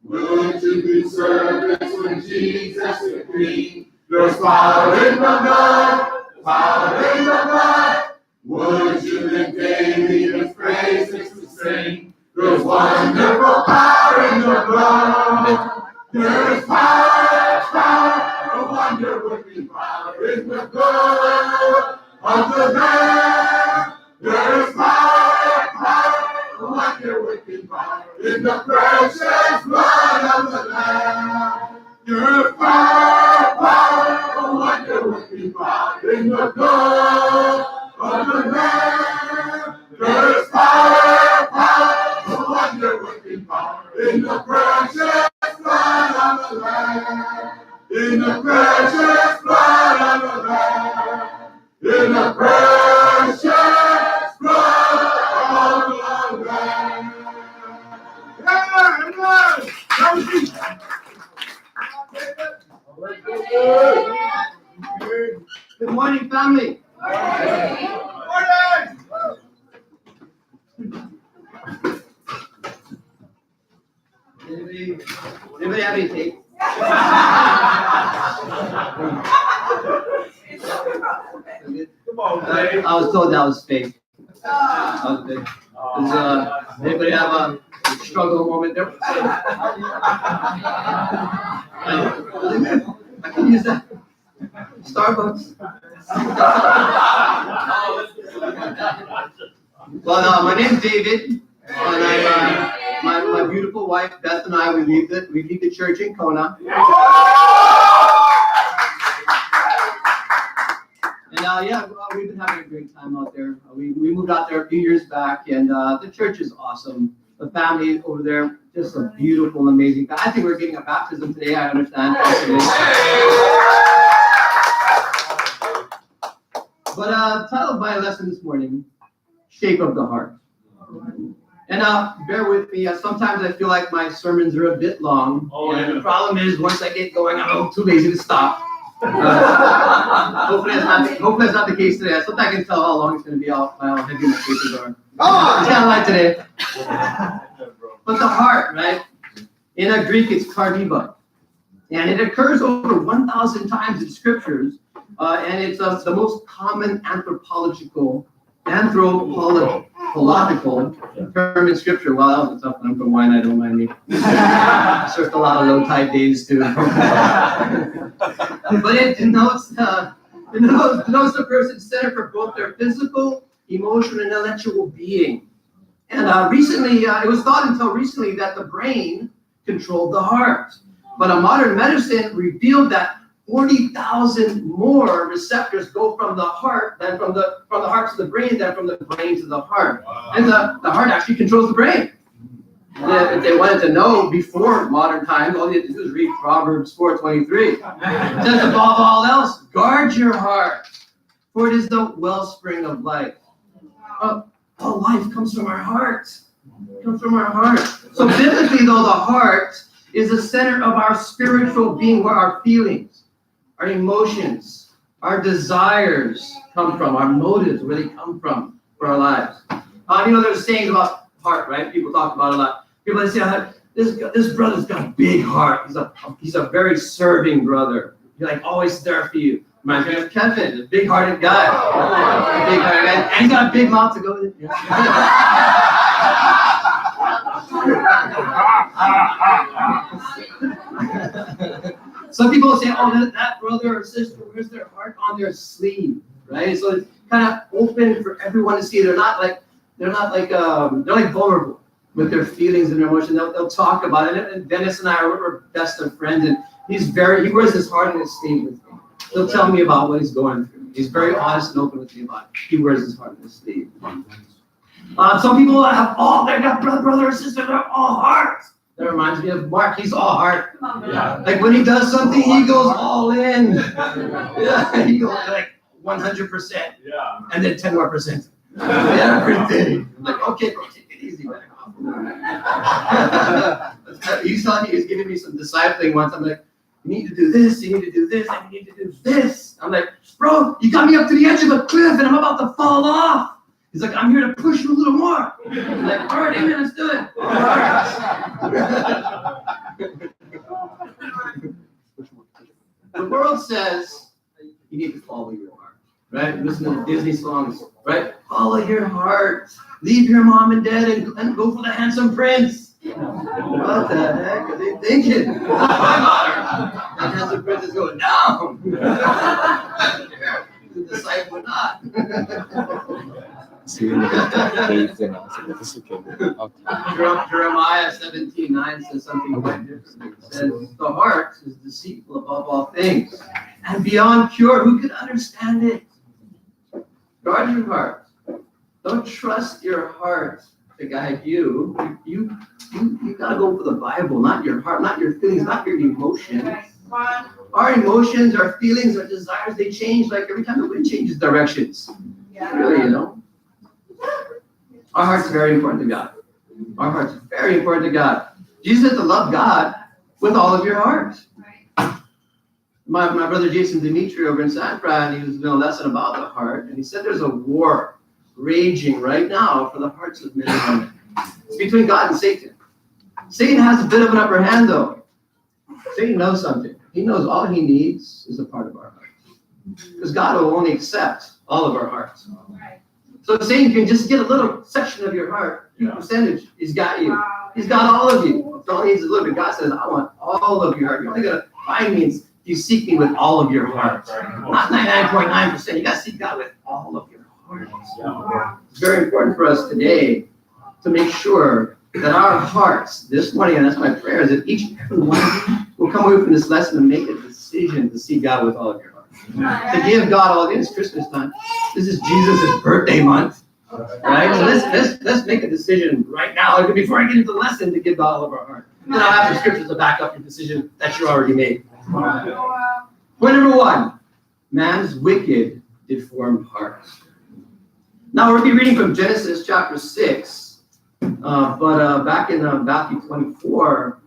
Would you be servants when Jesus is free? There's power in the blood, power in the blood. Would you live daily with praises to sing? There's wonderful power in the blood. There is power, power, wonder-working power in the blood of the Lamb. There is power, power, wonder-working power in the precious blood of the Lamb. There is power, power, wonder-working power in the blood of the Lamb. There is power, power, wonder-working power in the precious blood of the Lamb. In the precious blood of the Lamb. In the precious blood of the Lamb. Good morning, family. Anybody have any tape? Come on, Dave. I was told that was fake. That was fake. Does anybody have a struggle moment there? I can use that. Starbucks. Well, my name's David, and I'm my beautiful wife Beth and I we lead the church in Kona. And we've been having a great time out there. We moved out there a few years back, and the church is awesome. The family over there, just a beautiful, amazing. I think we're getting a baptism today. I understand. But title of my lesson this morning, Shape of the Heart. And bear with me. Sometimes I feel like my sermons are a bit long. And the problem is, once I get going, I'm too lazy to stop. Hopefully that's not the case today. Sometimes I can tell how long it's going to be. How heavy my papers are. It's kind of like today. But the heart, right? In Greek, it's kardiba. And it occurs over 1,000 times in scriptures. And it's the most common anthropological term in scripture. Well, that was a tough one from wine, I don't mind me. I surfed a lot of low tide days too. But it denotes the person's center for both their physical, emotional, and intellectual being. And recently, it was thought until recently that the brain controlled the heart. But a modern medicine revealed that 40,000 more receptors go from the heart than from the heart to the brain than from the brain to the heart. Wow. And the heart actually controls the brain. Yeah, if they wanted to know before modern times, all you had to do is read Proverbs 4:23. It says, above all else, guard your heart, for it is the wellspring of life. All life comes from our heart. It comes from our heart. So biblically, though, the heart is the center of our spiritual being, where our feelings, our emotions, our desires come from, our motives, where they come from for our lives. There's sayings about heart, right? People talk about it a lot. People say, this brother's got a big heart. He's a very serving brother. He's like always there for you. Reminds me of Kevin, a big-hearted guy. A big-hearted guy. And he's got a big mouth to go with it. Some people say, oh, that brother or sister wears their heart on their sleeve, right? So it's kind of open for everyone to see. They're like vulnerable with their feelings and their emotions. They'll talk about it. And Dennis and I were best of friends, and he wears his heart on his sleeve with me. He'll tell me about what he's going through. He's very honest and open with me about it. He wears his heart on his sleeve. Some people have they got brother or sister, they're all heart. That reminds me of Mark, he's all heart. Yeah. Like when he does something, he goes all in. Yeah, he goes like 100%. Yeah. And then 10 more percent. Everything. Like, okay, bro, take it easy, man. He's telling me, he's giving me some discipling once. I'm like, you need to do this, you need to do this, and you need to do this. I'm like, bro, you got me up to the edge of a cliff and I'm about to fall off. He's like, I'm here to push you a little more. I'm like, all right, amen, let's do it. All right. The world says you need to follow your heart, right? Listen to Disney songs, right? Follow your heart. Leave your mom and dad and go for the handsome prince. What the heck are they thinking? My daughter. That handsome prince is going down. The disciple would not. Jeremiah 17:9 says something quite different. It says, the heart is deceitful above all things, and beyond cure, who could understand it? Guard your heart. Don't trust your heart to guide you. You gotta go for the Bible, not your heart, not your feelings, not your emotions. Our emotions, our feelings, our desires, they change like every time the wind changes directions. Really, you know? Our heart's very important to God. Our heart's very important to God. Jesus said to love God with all of your heart. My brother Jason Dimitri over in San Fran, he was doing a lesson about the heart, and he said there's a war raging right now for the hearts of men and women. It's between God and Satan. Satan has a bit of an upper hand, though. Satan knows something. He knows all he needs is a part of our heart. Because God will only accept all of our hearts. So Satan can just get a little section of your heart, percentage. He's got you. He's got all of you. All he needs is a little bit. God says, I want all of your heart. You're only going to find me if you seek me with all of your heart. Not 99.9%. You got to seek God with all of your heart. It's very important for us today to make sure that our hearts, this morning, and that's my prayer, is that each and every one of you will come away from this lesson and make a decision to seek God with all of your heart. To give God all of it. It's Christmas time. This is Jesus' birthday month. Right? So let's make a decision right now, before I get into the lesson, to give God all of our heart. Then I'll have the scriptures to back up your decision that you already made. Point number 1, man's wicked, deformed heart. Now we'll be reading from Genesis chapter 6, but back in Matthew 24,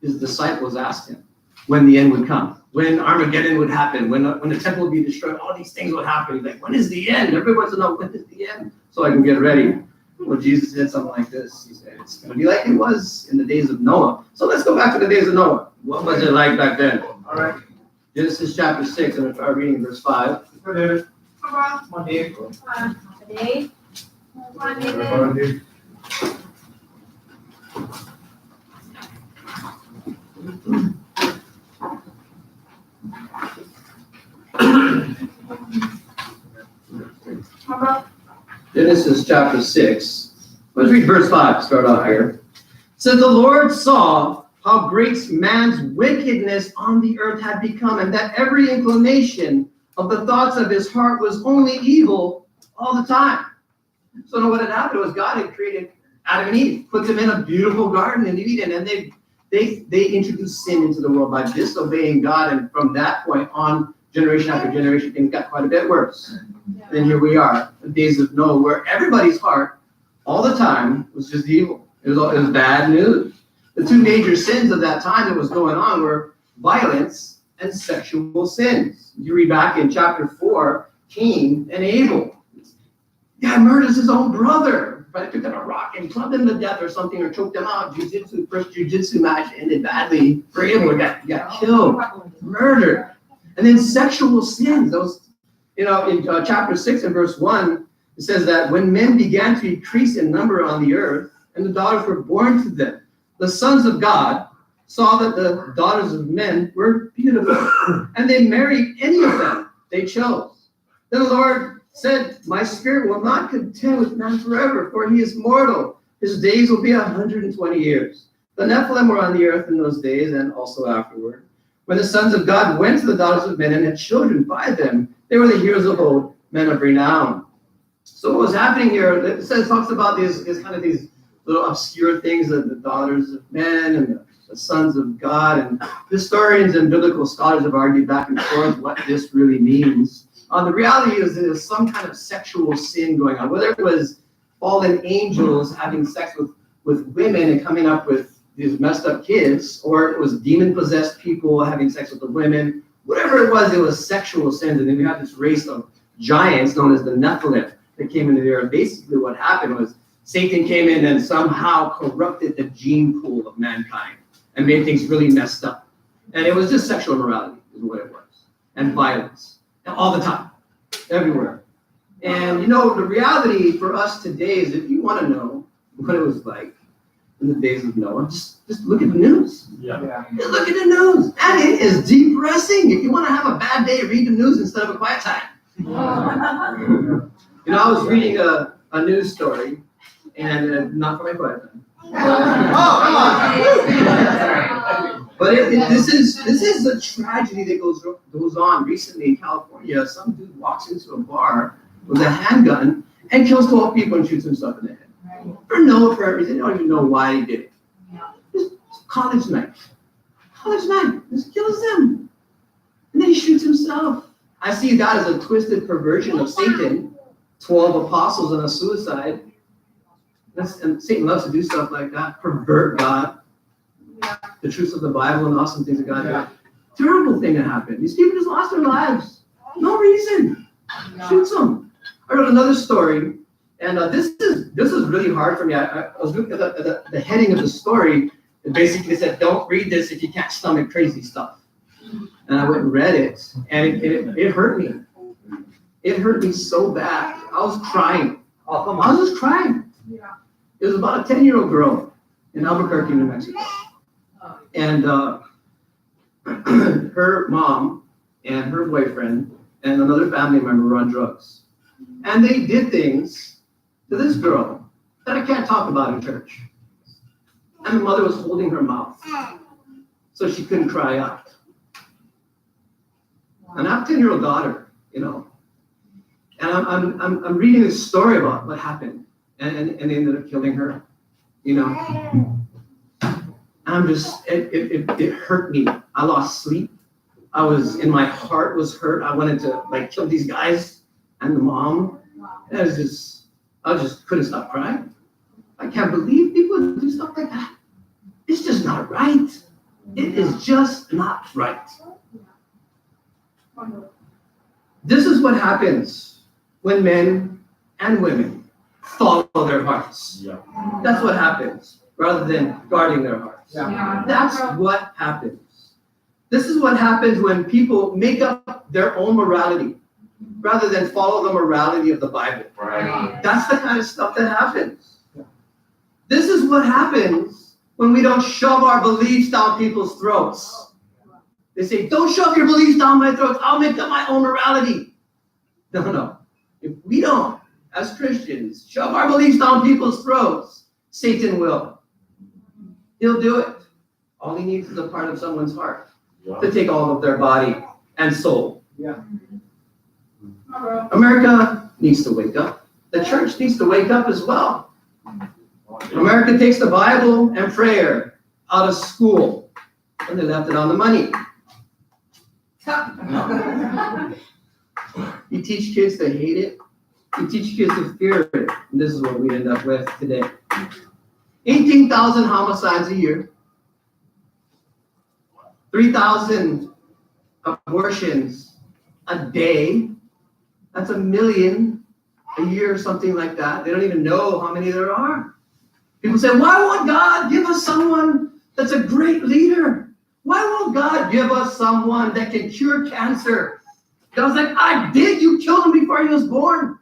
his disciples asked him when the end would come, when Armageddon would happen, when the temple would be destroyed, all these things would happen. He's like, when is the end? Everybody wants to know, when is the end? So I can get ready. Well, Jesus said something like this. He said, it's going to be like it was in the days of Noah. So let's go back to the days of Noah. What was it like back then? All right. Genesis chapter 6, I'm going to try reading verse 5. Genesis chapter 6. Let's read verse 5 to start off here. So the Lord saw how great man's wickedness on the earth had become, and that every inclination of the thoughts of his heart was only evil all the time. So now what had happened was God had created Adam and Eve, put them in a beautiful garden in Eden, and they introduced sin into the world by disobeying God, and from that point on, generation after generation, things got quite a bit worse. And here we are, the days of Noah, where everybody's heart, all the time, was just evil. It was bad news. The two major sins of that time that was going on were violence and sexual sins. You read back in chapter 4, Cain and Abel. Guy murders his own brother. Probably picked up a rock and clubbed him to death or something, or choked him out. First jiu-jitsu match ended badly for Abel. He got killed, murdered. And then sexual sins, those, in chapter 6 and verse 1, it says that when men began to increase in number on the earth, and the daughters were born to them, the sons of God saw that the daughters of men were beautiful, and they married any of them they chose. Then the Lord said, my spirit will not contend with man forever, for he is mortal. His days will be 120 years. The Nephilim were on the earth in those days and also afterward. When the sons of God went to the daughters of men and had children by them, they were the heroes of old, men of renown. So what was happening here, it says, talks about these little obscure things of the daughters of men and the sons of God. And historians and biblical scholars have argued back and forth what this really means. The reality is there's some kind of sexual sin going on, whether it was fallen angels having sex with women and coming up with these messed up kids, or it was demon-possessed people having sex with the women. Whatever it was sexual sins. And then we had this race of giants known as the Nephilim that came into the earth. Basically what happened was Satan came in and somehow corrupted the gene pool of mankind and made things really messed up. And it was just sexual immorality is what it was. And violence. And all the time. Everywhere. And the reality for us today is if you want to know what it was like in the days of Noah, just look at the news. Yeah. Just look at the news. And it is depressing. If you want to have a bad day, read the news instead of a quiet time. I was reading a news story, and not for my quiet time. But this is a tragedy that goes on. Recently in California, some dude walks into a bar with a handgun and kills 12 people and shoots himself in the head. For no apparent reason. They don't even know why he did it. Just college night. Just kills them. And then he shoots himself. I see that as a twisted perversion of Satan. 12 apostles and a suicide. And Satan loves to do stuff like that. Pervert God. The truths of the Bible and the awesome things that God did. Terrible thing that happened. These people just lost their lives. No reason. Shoots them. I wrote another story, and this is really hard for me. I was looking at the heading of the story. It basically said, don't read this if you can't stomach crazy stuff. And I went and read it, and it hurt me. It hurt me so bad. I was crying. I was just crying. It was about a 10-year-old girl in Albuquerque, New Mexico. And her mom and her boyfriend and another family member were on drugs. And they did things to this girl that I can't talk about in church. And the mother was holding her mouth so she couldn't cry out. And I have a 10-year-old daughter, And I'm reading this story about what happened. And they ended up killing her, I'm just, it hurt me. I lost sleep. My heart was hurt. I wanted to kill these guys and the mom. And I just couldn't stop crying. I can't believe people do stuff like that. It's just not right. It is just not right. This is what happens when men and women follow their hearts. Yeah. That's what happens, rather than guarding their hearts. Yeah. That's what happens. This is what happens when people make up their own morality, rather than follow the morality of the Bible. Right. That's the kind of stuff that happens. Yeah. This is what happens when we don't shove our beliefs down people's throats. They say, don't shove your beliefs down my throat. I'll make up my own morality. No. If we don't, as Christians, shove our beliefs down people's throats, Satan will. He'll do it. All he needs is a part of someone's heart to take all of their body and soul. Yeah. America needs to wake up. The church needs to wake up as well. America takes the Bible and prayer out of school, and they left it on the money. You teach kids to hate it. You teach kids to fear it. And this is what we end up with today. 18,000 homicides a year. 3,000 abortions a day. That's 1 million a year or something like that. They don't even know how many there are. People say, why won't God give us someone that's a great leader? Why won't God give us someone that can cure cancer? God's like, I did. You killed him before he was born.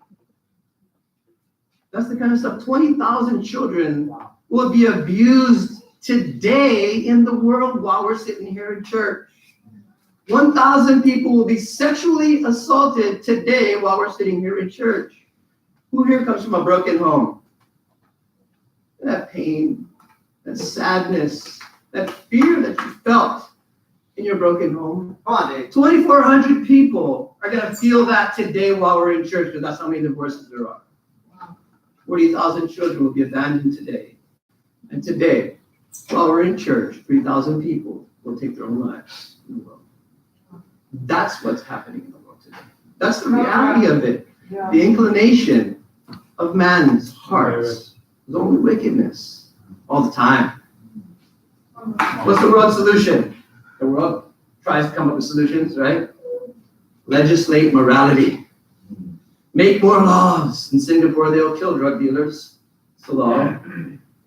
That's the kind of stuff. 20,000 children will be abused today in the world while we're sitting here in church. 1,000 people will be sexually assaulted today while we're sitting here in church. Who here comes from a broken home? That pain, that sadness, that fear that you felt in your broken home. Come on, Dave. 2,400 people are going to feel that today while we're in church, because that's how many divorces there are. 40,000 children will be abandoned today. And today, while we're in church, 3,000 people will take their own lives in the world. That's what's happening in the world today. That's the reality of it. The inclination of man's hearts is only wickedness all the time. What's the world's solution? The world tries to come up with solutions, right? Legislate morality. Make more laws. In Singapore, they'll kill drug dealers. It's the law.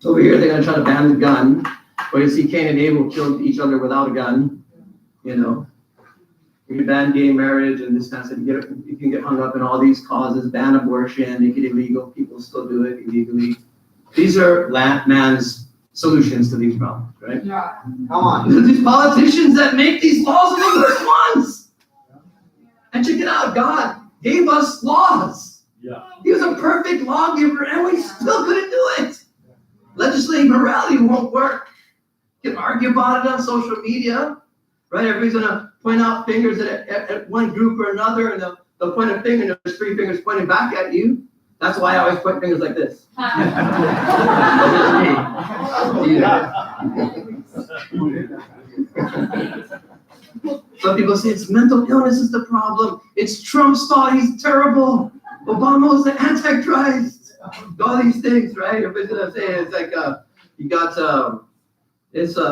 Over here, they're going to try to ban the gun. But you see, Cain and Abel killed each other without a gun. You know, you can ban gay marriage and this kind of stuff. You can get hung up in all these causes. Ban abortion, make it illegal. People still do it illegally. These are man's solutions to these problems, right? Yeah. Come on. These politicians that make these laws are the worst ones. And check it out, God gave us laws. Yeah. He was a perfect lawgiver, and we still couldn't do it. Legislating morality won't work. You can argue about it on social media, right? Everybody's gonna point out fingers at one group or another, and they'll point a finger, and there's three fingers pointing back at you. That's why I always point fingers like this. Some people say it's mental illness is the problem. It's Trump's fault. He's terrible. Obama was the Antichrist. All these things, right? Everybody's gonna say it's like you got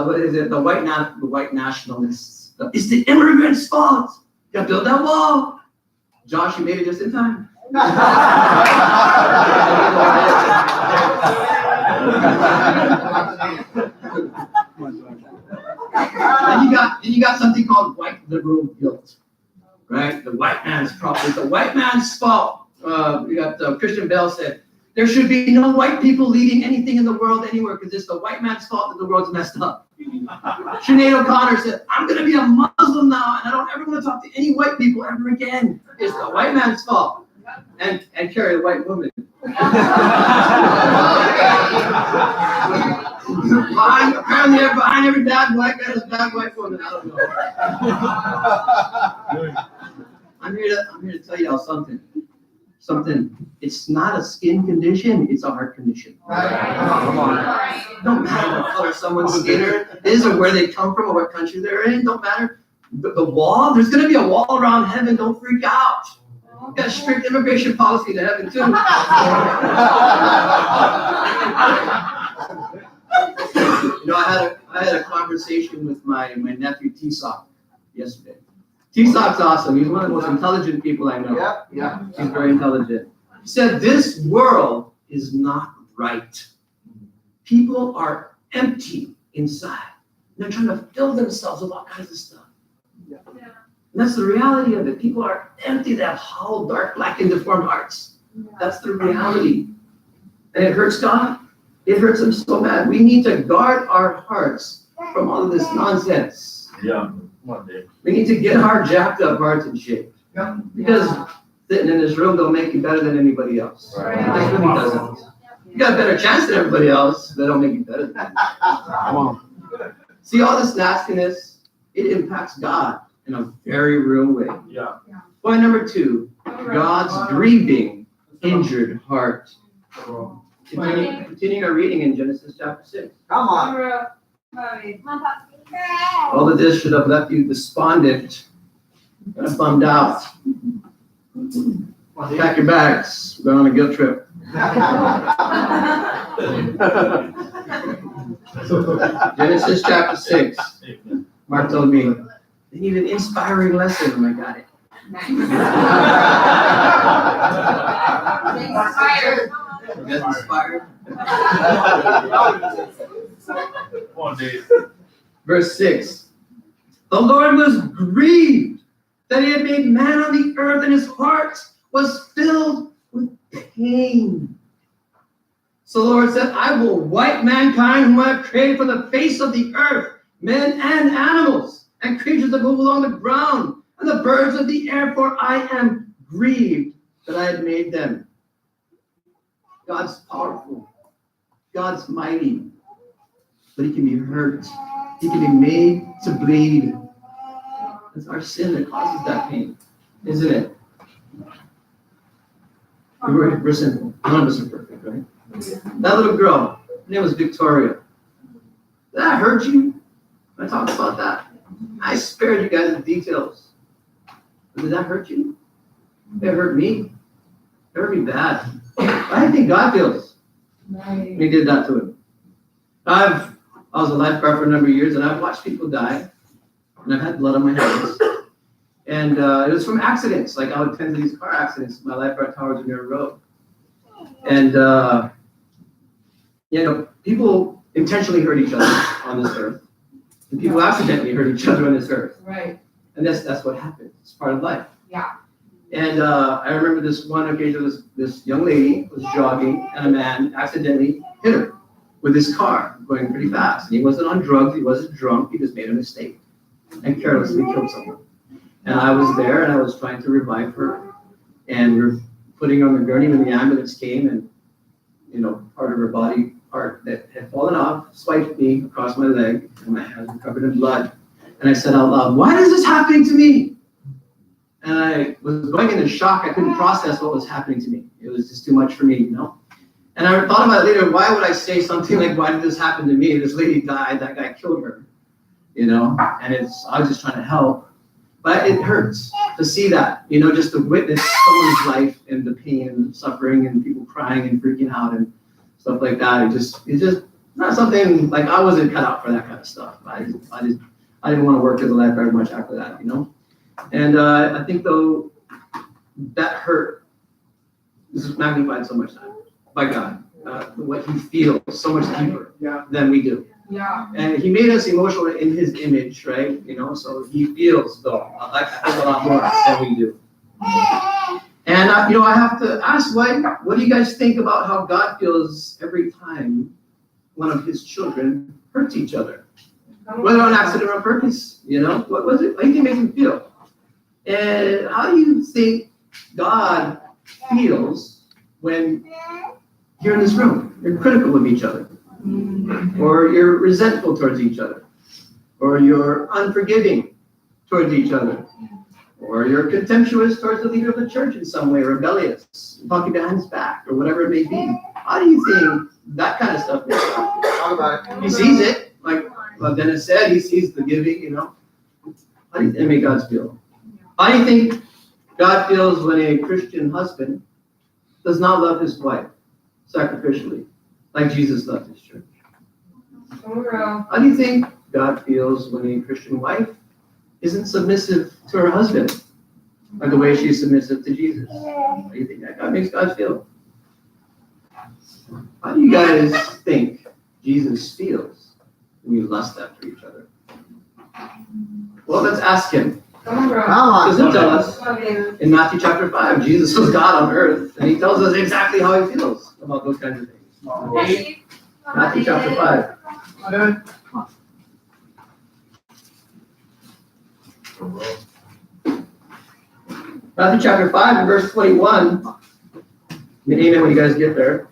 what is it? The white nationalists. It's the immigrants' fault. You gotta build that wall. Josh, you made it just in time. And you got something called white liberal guilt, right? The white man's problem. It's the white man's fault. We got Christian Bale said, there should be no white people leading anything in the world anywhere because it's the white man's fault that the world's messed up. Sinead O'Connor said, I'm going to be a Muslim now and I don't ever want to talk to any white people ever again. It's the white man's fault. And carry the white woman. Apparently behind every bad white guy is a bad white woman. I don't know. I'm here to tell y'all something. It's not a skin condition, it's a heart condition. Come on. Don't matter what color someone's skin is or where they come from or what country they're in, don't matter. The wall, there's gonna be a wall around heaven, don't freak out. We've got a strict immigration policy to heaven too. You know, I had a conversation with my nephew T-Sock yesterday. T-Sock's awesome. He's one of the most intelligent people I know. Yeah. He's very intelligent. He said, this world is not right. People are empty inside. They're trying to fill themselves with all kinds of stuff. Yeah. And that's the reality of it. People are empty. They have hollow, dark, black, and deformed hearts. That's the reality. And it hurts God. It hurts him so bad. We need to guard our hearts from all of this nonsense. Yeah. One day. We need to get our jacked up hearts in shape. Yeah. Because sitting in this room don't make you better than anybody else. Right. It really doesn't. You got a better chance than everybody else, but don't make you better than anybody else. Come on. See all this nastiness, it impacts God in a very real way. Yeah. Point number 2, God's grieving, injured heart. Continuing our reading in Genesis chapter 6. Come on. All of this should have left you despondent and bummed out. Pack your bags. We're going on a guilt trip. Genesis chapter 6. Mark told me, they need an inspiring lesson. Oh, I got it. You guys inspired? One day. Verse 6. The Lord was grieved that he had made man on the earth, and his heart was filled with pain. So the Lord said, I will wipe mankind whom I have created from the face of the earth, men and animals, and creatures that move along the ground, and the birds of the air, for I am grieved that I had made them. God's powerful. God's mighty. But he can be hurt. He can be made to bleed. It's our sin that causes that pain, isn't it? We're sinful. None of us are perfect, right? That little girl, her name was Victoria. Did that hurt you? I talked about that. I spared you guys the details. But did that hurt you? It hurt me. It hurt me bad. I didn't think God feels. When he did that to him. I was a lifeguard for a number of years, and I've watched people die, and I've had blood on my hands. And it was from accidents. Like I would tend to these car accidents. My lifeguard towers are near a road. And, people intentionally hurt each other on this earth. And people accidentally hurt each other on this earth. Right. And that's what happens. It's part of life. Yeah. And I remember this one occasion, this young lady was jogging, and a man accidentally hit her with his car going pretty fast. And he wasn't on drugs, he wasn't drunk, he just made a mistake and carelessly killed someone. And I was there, and I was trying to revive her, and we're putting her on the gurney when the ambulance came, and part of her body part that had fallen off swiped me across my leg, and my hands were covered in blood. And I said out loud, "Why is this happening to me?" And I was going into shock. I couldn't process what was happening to me. It was just too much for me, And I thought about it later, why would I say something like, "Why did this happen to me? This lady died, that guy killed her." And I was just trying to help. But it hurts to see that, just to witness someone's life and the pain and suffering and people crying and freaking out and stuff like that. It's just not something, like I wasn't cut out for that kind of stuff. I didn't want to work as a lifeguard much after that, And I think though, that hurt is magnified so much time by God. What he feels so much deeper than we do. Yeah. And he made us emotional in his image, right? So he feels though like a lot more than we do. And I have to ask, what do you guys think about how God feels every time one of his children hurts each other? Whether on accident or on purpose, what was it? How do you think it makes him feel? And how do you think God feels when you're in this room? You're critical of each other. Or you're resentful towards each other, or you're unforgiving towards each other, or you're contemptuous towards the leader of the church in some way, rebellious, talking behind his back, or whatever it may be. How do you think that kind of stuff makes God feel? Talk about it. He sees it, like Dennis said, he sees the giving, How do you think it makes God feel? How do you think God feels when a Christian husband does not love his wife sacrificially, like Jesus loved his church? How do you think God feels when a Christian wife isn't submissive to her husband, like the way she's submissive to Jesus? How do you think that God makes God feel? How do you guys think Jesus feels when you lust after each other? Well, let's ask him. Because he'll tell us in Matthew chapter 5, Jesus was God on earth, and he tells us exactly how he feels about those kinds of things. Matthew chapter 5. Matthew chapter 5 and verse 21. Amen when you guys get there.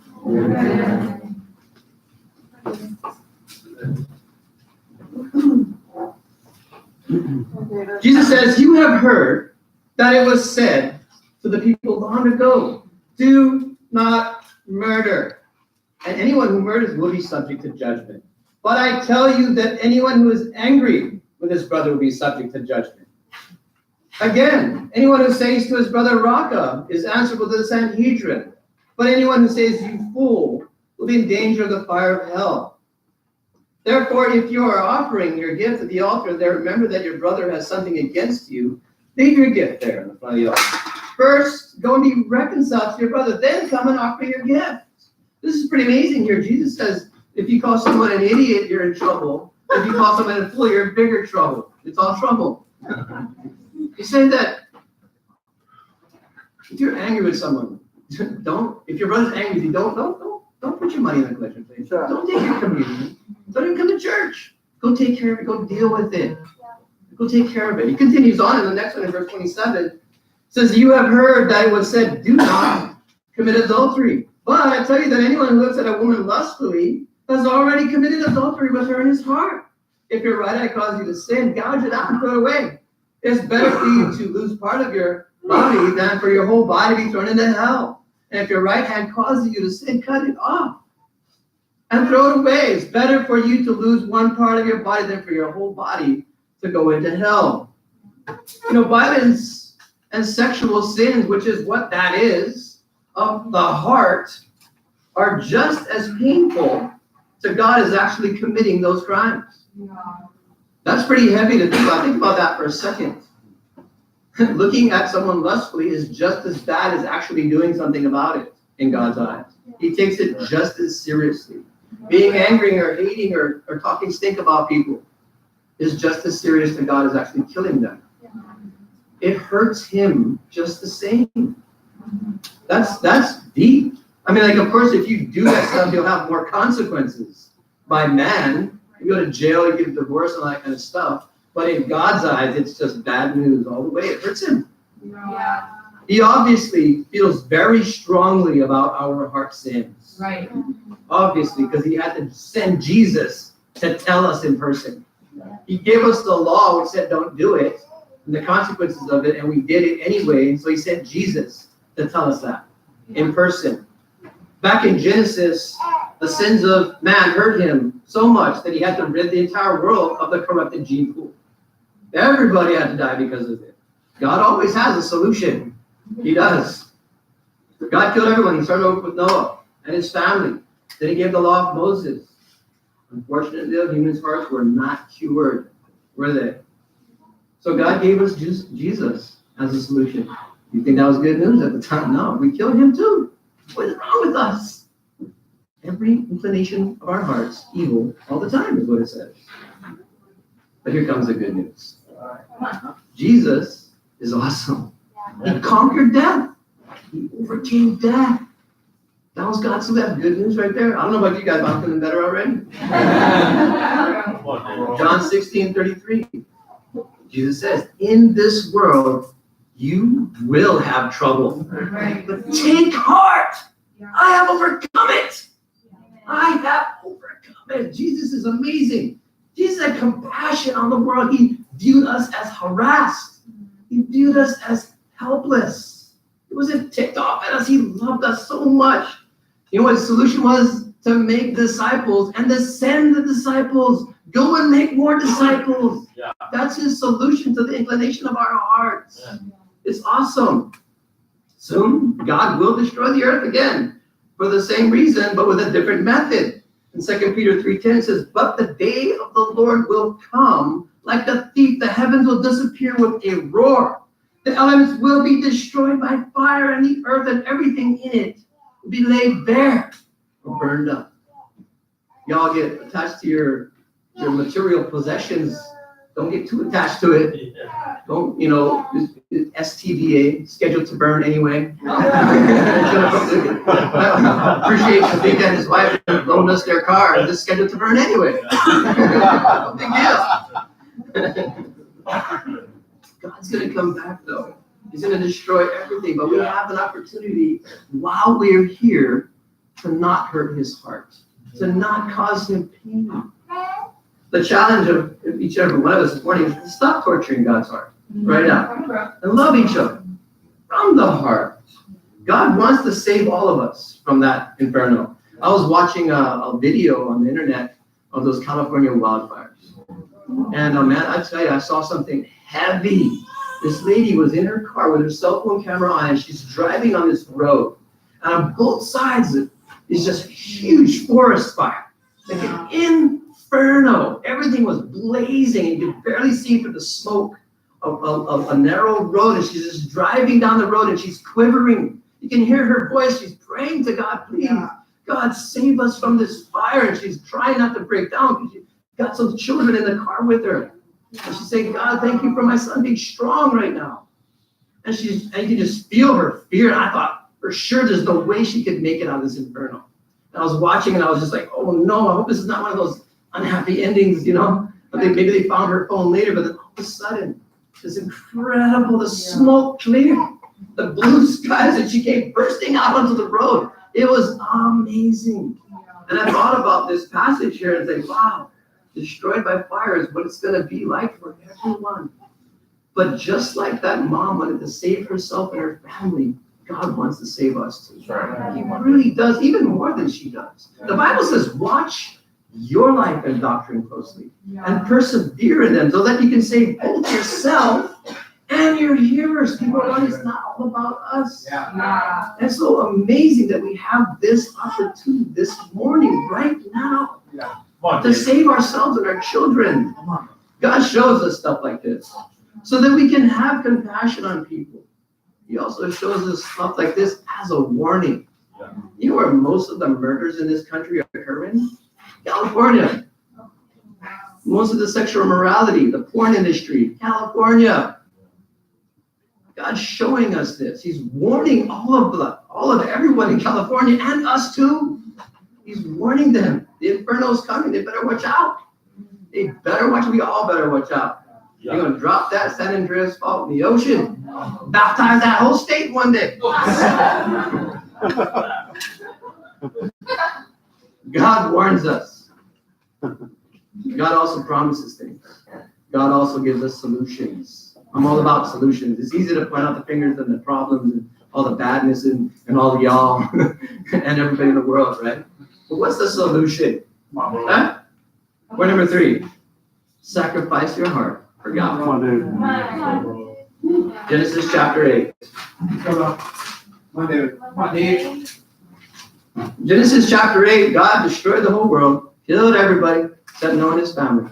Jesus says, "You have heard that it was said to the people long ago, 'Do not murder, and anyone who murders will be subject to judgment.' But I tell you that anyone who is angry with his brother will be subject to judgment. Again, anyone who says to his brother, 'Raka,' is answerable to the Sanhedrin. But anyone who says, 'You fool,' will be in danger of the fire of hell. Therefore, if you are offering your gift at the altar there, remember that your brother has something against you. Leave your gift there in the front of the altar. First, go and be reconciled to your brother. Then come and offer your gift." This is pretty amazing here. Jesus says, if you call someone an idiot, you're in trouble. If you call someone a fool, you're in bigger trouble. It's all trouble. He said that if you're angry with someone, if your brother's angry with you, don't put your money in the collection plate. Don't take your communion. Don't even come to church. Go take care of it. Go deal with it. Go take care of it. He continues on in the next one in verse 27. Says, you have heard that it was said, do not commit adultery. But I tell you that anyone who looks at a woman lustfully has already committed adultery with her in his heart. If your right eye causes you to sin, gouge it out and throw it away. It's better for you to lose part of your body than for your whole body to be thrown into hell. And if your right hand causes you to sin, cut it off and throw it away. It's better for you to lose one part of your body than for your whole body to go into hell. You know, violence and sexual sins, which is what that is, of the heart, are just as painful to God as actually committing those crimes. That's pretty heavy to think about. Think about that for a second. Looking at someone lustfully is just as bad as actually doing something about it in God's eyes. He takes it just as seriously. Being angry or hating or talking stink about people is just as serious to God as actually killing them. It hurts him just the same. That's deep. I mean, like, of course, if you do that stuff, you'll have more consequences by man. You go to jail, you get a divorce, and all that kind of stuff. But in God's eyes, it's just bad news all the way. It hurts him. Yeah. He obviously feels very strongly about our heart sins. Right. Obviously, because he had to send Jesus to tell us in person. He gave us the law, which said don't do it, and the consequences of it, and we did it anyway. And so he sent Jesus to tell us that in person. Back in Genesis, the sins of man hurt him so much that he had to rid the entire world of the corrupted gene pool. Everybody had to die because of it. God always has a solution. He does. God killed everyone. He started over with Noah and his family. Then he gave the law of Moses. Unfortunately, the humans' hearts were not cured, were they? So God gave us Jesus as a solution. You think that was good news at the time? No, we killed him too. What is wrong with us? Every inclination of our hearts, evil, all the time is what it says. But here comes the good news. Jesus is awesome. He conquered death. He overcame death. That was God's good news right there. I don't know about you guys, but I'm feeling better already. John 16:33. Jesus says, in this world, you will have trouble. But take heart. I have overcome it. I have overcome it. Jesus is amazing. Jesus had compassion on the world. He viewed us as harassed. He viewed us as helpless. He wasn't ticked off at us. He loved us so much. You know what his solution was? To make disciples and to send the disciples. Go and make more disciples. Yeah. That's his solution to the inclination of our hearts. Yeah. It's awesome. Soon, God will destroy the earth again for the same reason, but with a different method. In 2 Peter 3:10 it says, but the day of the Lord will come like a thief. The heavens will disappear with a roar. The elements will be destroyed by fire, and the earth and everything in it will be laid bare or burned up. Y'all get attached to your material possessions. Don't get too attached to it. Don't, STBA, scheduled to burn anyway. Appreciate Shavika and his wife loaned us their car. It's scheduled to burn anyway. Big deal. God's going to come back though. He's going to destroy everything, but we have an opportunity while we're here to not hurt his heart, to not cause him pain. The challenge of each and every one of us this morning is to stop torturing God's heart right now and love each other from the heart. God wants to save all of us from that inferno. I was watching a video on the internet of those California wildfires. And man, I tell you, I saw something heavy. This lady was in her car with her cell phone camera on, and she's driving on this road. And on both sides is just huge forest fire. Like an inferno. Everything was blazing. You could barely see through the smoke of a narrow road. And she's just driving down the road, and she's quivering. You can hear her voice. She's praying to God, please, God, save us from this fire. And she's trying not to break down because she's got some children in the car with her. And she's saying, God, thank you for my son being strong right now. And you can just feel her fear. And I thought, for sure, there's no way she could make it out of this inferno. And I was watching and I was just like, oh no, I hope this is not one of those unhappy endings, you know? But maybe they found her phone later, but then all of a sudden, it's incredible, the smoke cleared, the blue skies, and she came bursting out onto the road. It was amazing. And I thought about this passage here and think, wow, destroyed by fire is what it's going to be like for everyone. But just like that mom wanted to save herself and her family, God wants to save us too. He really does, even more than she does. The Bible says, watch your life and doctrine closely and persevere in them so that you can save both yourself and your hearers. People are like, it's not all about us. It's so amazing that we have this opportunity this morning, right now, to save ourselves and our children. God shows us stuff like this so that we can have compassion on people. He also shows us stuff like this as a warning. You know where most of the murders in this country are occurring? California. Most of the sexual immorality, the porn industry, California. God's showing us this. He's warning all of everyone in California and us too. He's warning them. The inferno's coming. They better watch out. They better watch. We all better watch out. You're going to drop that San Andreas fault in the ocean. Baptize that whole state one day. God warns us. God also promises things. God also gives us solutions. I'm all about solutions. It's easy to point out the fingers and the problems and all the badness and all the y'all and everybody in the world, right? But what's the solution? Huh? Point number 3. Sacrifice your heart for God. Genesis chapter 8. Genesis chapter 8, God destroyed the whole world, killed everybody, except Noah and his family,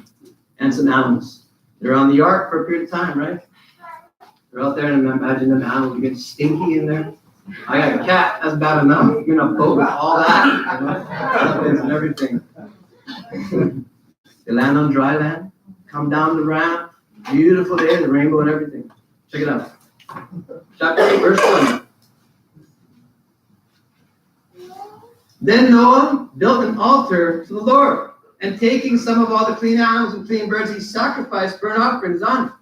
and some animals. They're on the ark for a period of time, right? They're out there, and imagine them animals get stinky in there. I got a cat, that's bad enough. You're in a boat with all that, you know, and everything. They land on dry land, come down the ramp, beautiful day, the rainbow and everything. Check it out. Chapter 8, verse 1. Then Noah built an altar to the Lord, and taking some of all the clean animals and clean birds, he sacrificed burnt offerings on it.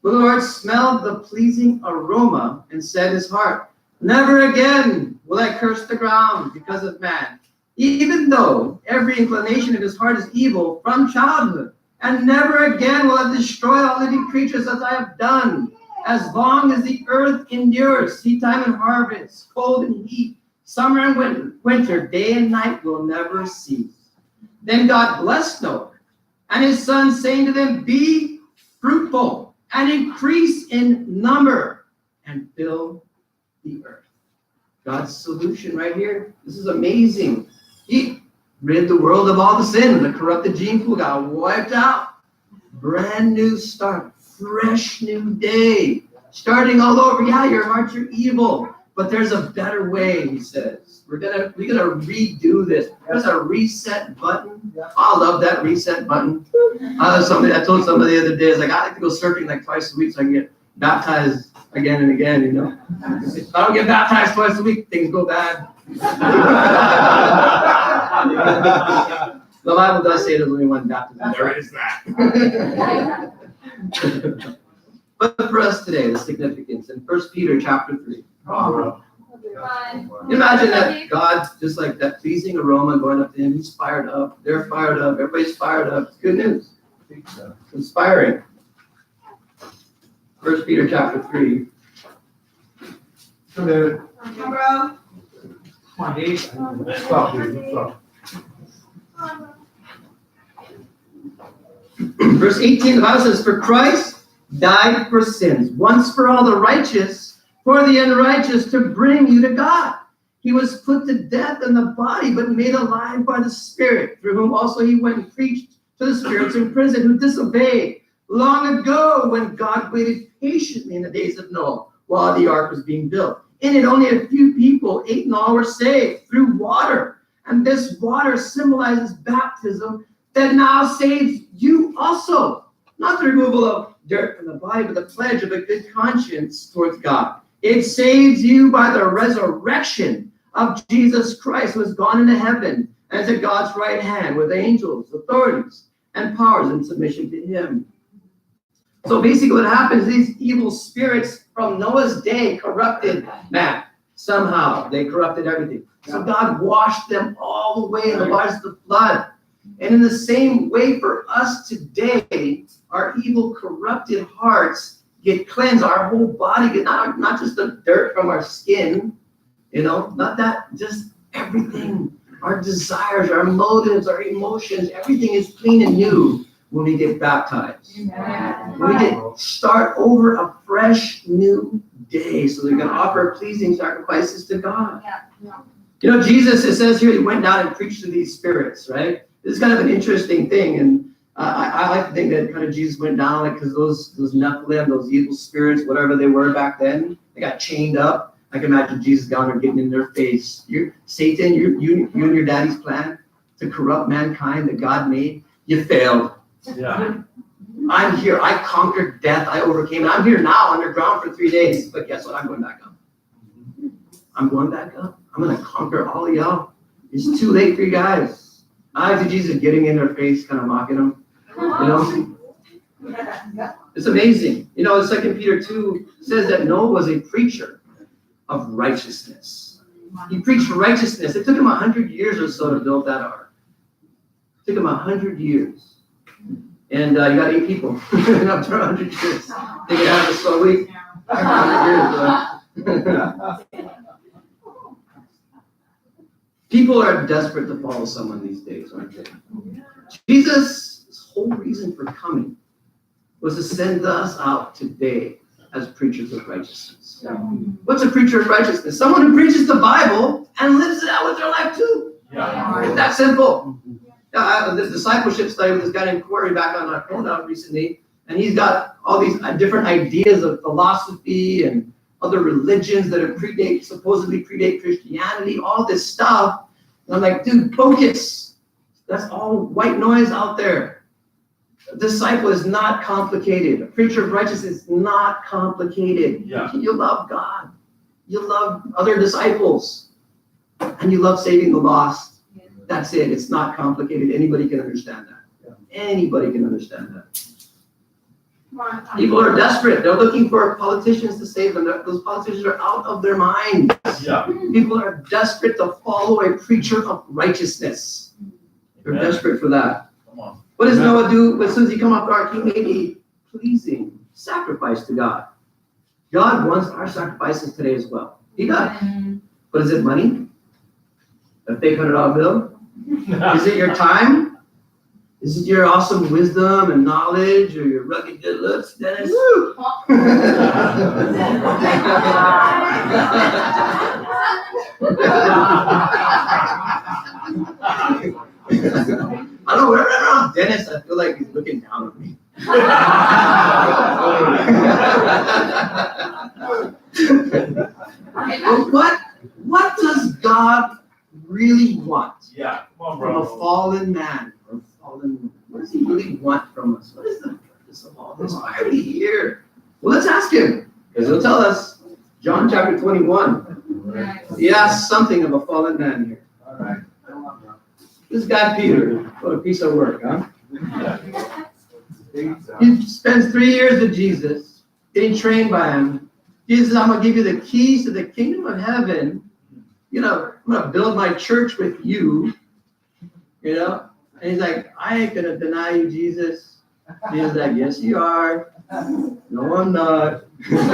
The Lord smelled the pleasing aroma and said in his heart, never again will I curse the ground because of man, even though every inclination of his heart is evil from childhood. And never again will I destroy all living creatures as I have done, as long as the earth endures, seedtime and harvest, cold and heat, summer and winter, day and night will never cease. Then God blessed Noah and his sons, saying to them, be fruitful and increase in number and fill the earth. God's solution right here. This is amazing. He rid the world of all the sin. The corrupted gene pool got wiped out. Brand new start. Fresh new day. Starting all over. Yeah, your hearts are evil, but there's a better way, he says. We're gonna redo this. There's a reset button. Oh, I love that reset button. I told somebody the other day, I was like, I like to go surfing like twice a week so I can get baptized again and again, you know. If I don't get baptized twice a week, things go bad. The Bible does say there's only one baptism. There is that. But for us today, the significance in 1 Peter chapter 3. Imagine that God, just like that pleasing aroma going up to him, he's fired up. They're fired up. Everybody's fired up. It's good news. It's inspiring. 1 Peter chapter 3. Verse 18, the Bible says, for Christ died for sins, once for all, the righteous for the unrighteous, to bring you to God. He was put to death in the body, but made alive by the Spirit, through whom also he went and preached to the spirits in prison who disobeyed long ago, when God waited patiently in the days of Noah while the ark was being built. In it, only a few people, 8 in all, were saved through water. And this water symbolizes baptism that now saves you also. not the removal of dirt from the body, but the pledge of a good conscience towards God. It saves you by the resurrection of Jesus Christ, who has gone into heaven and is at God's right hand with angels, authorities, and powers in submission to him. So basically what happens, these evil spirits from Noah's day corrupted man. Somehow they corrupted everything. So God washed them all the way in the waters of the flood. And in the same way for us today, our evil corrupted hearts get cleansed. Our whole body get not just the dirt from our skin, not that, just everything. Our desires, our motives, our emotions, everything is clean and new when we get baptized. When we start over a fresh new day, so they're going to offer pleasing sacrifices to God. Jesus, it says here, he went down and preached to these spirits, right? This is kind of an interesting thing, and I like to think that kind of Jesus went down, because those Nephilim, those evil spirits, whatever they were back then, they got chained up. I can imagine Jesus down there getting in their face. Satan, you and your daddy's plan to corrupt mankind that God made, you failed. Yeah. I'm here. I conquered death. I overcame it. I'm here now underground for 3 days. But guess what? I'm going back up. I'm going back up. I'm going to conquer all of y'all. It's too late for you guys. I see Jesus getting in their face, kind of mocking them. It's amazing. 2 Peter 2 says that Noah was a preacher of righteousness. He preached righteousness. It took him 100 years or so to build that ark. It took him 100 years. And you got 8 people. After 100 years. They can have a slow week. 100 years. People are desperate to follow someone these days, aren't they? Jesus' whole reason for coming was to send us out today as preachers of righteousness. What's a preacher of righteousness? Someone who preaches the Bible and lives it out with their life too. It's that simple. I have this discipleship study with this guy named Corey back on our phone out recently, and he's got all these different ideas of philosophy and other religions that are supposedly predate Christianity, all this stuff. And I'm like, dude, focus. That's all white noise out there. A disciple is not complicated. A preacher of righteousness is not complicated. Yeah. You love God. You love other disciples. And you love saving the lost. That's it. It's not complicated. Anybody can understand that. Anybody can understand that. People are desperate. They're looking for politicians to save them. Those politicians are out of their minds. Yeah. People are desperate to follow a preacher of righteousness. They're desperate for that. Come on. What does Noah do as soon as he come off the ark? He made a pleasing sacrifice to God. God wants our sacrifices today as well. He does. But is it money? A fake $100 bill? Is it your time? Is it your awesome wisdom and knowledge, or your rugged good looks, Dennis? I don't know, whenever I'm around Dennis, I feel like he's looking down on me. But what does God really want? Yeah, come on, From a bro. fallen man, or a fallen woman? What does he really want from us? What is the purpose of all this? Why are we here? Well, let's ask him, because he'll tell us. John chapter 21. He asks something of a fallen man here. All right. This guy Peter, what a piece of work, huh? He spends 3 years with Jesus, getting trained by him. Jesus says, I'm going to give you the keys to the kingdom of heaven. I'm going to build my church with you. And he's like, I ain't going to deny you, Jesus. Jesus is like, yes, you are. No, I'm not. What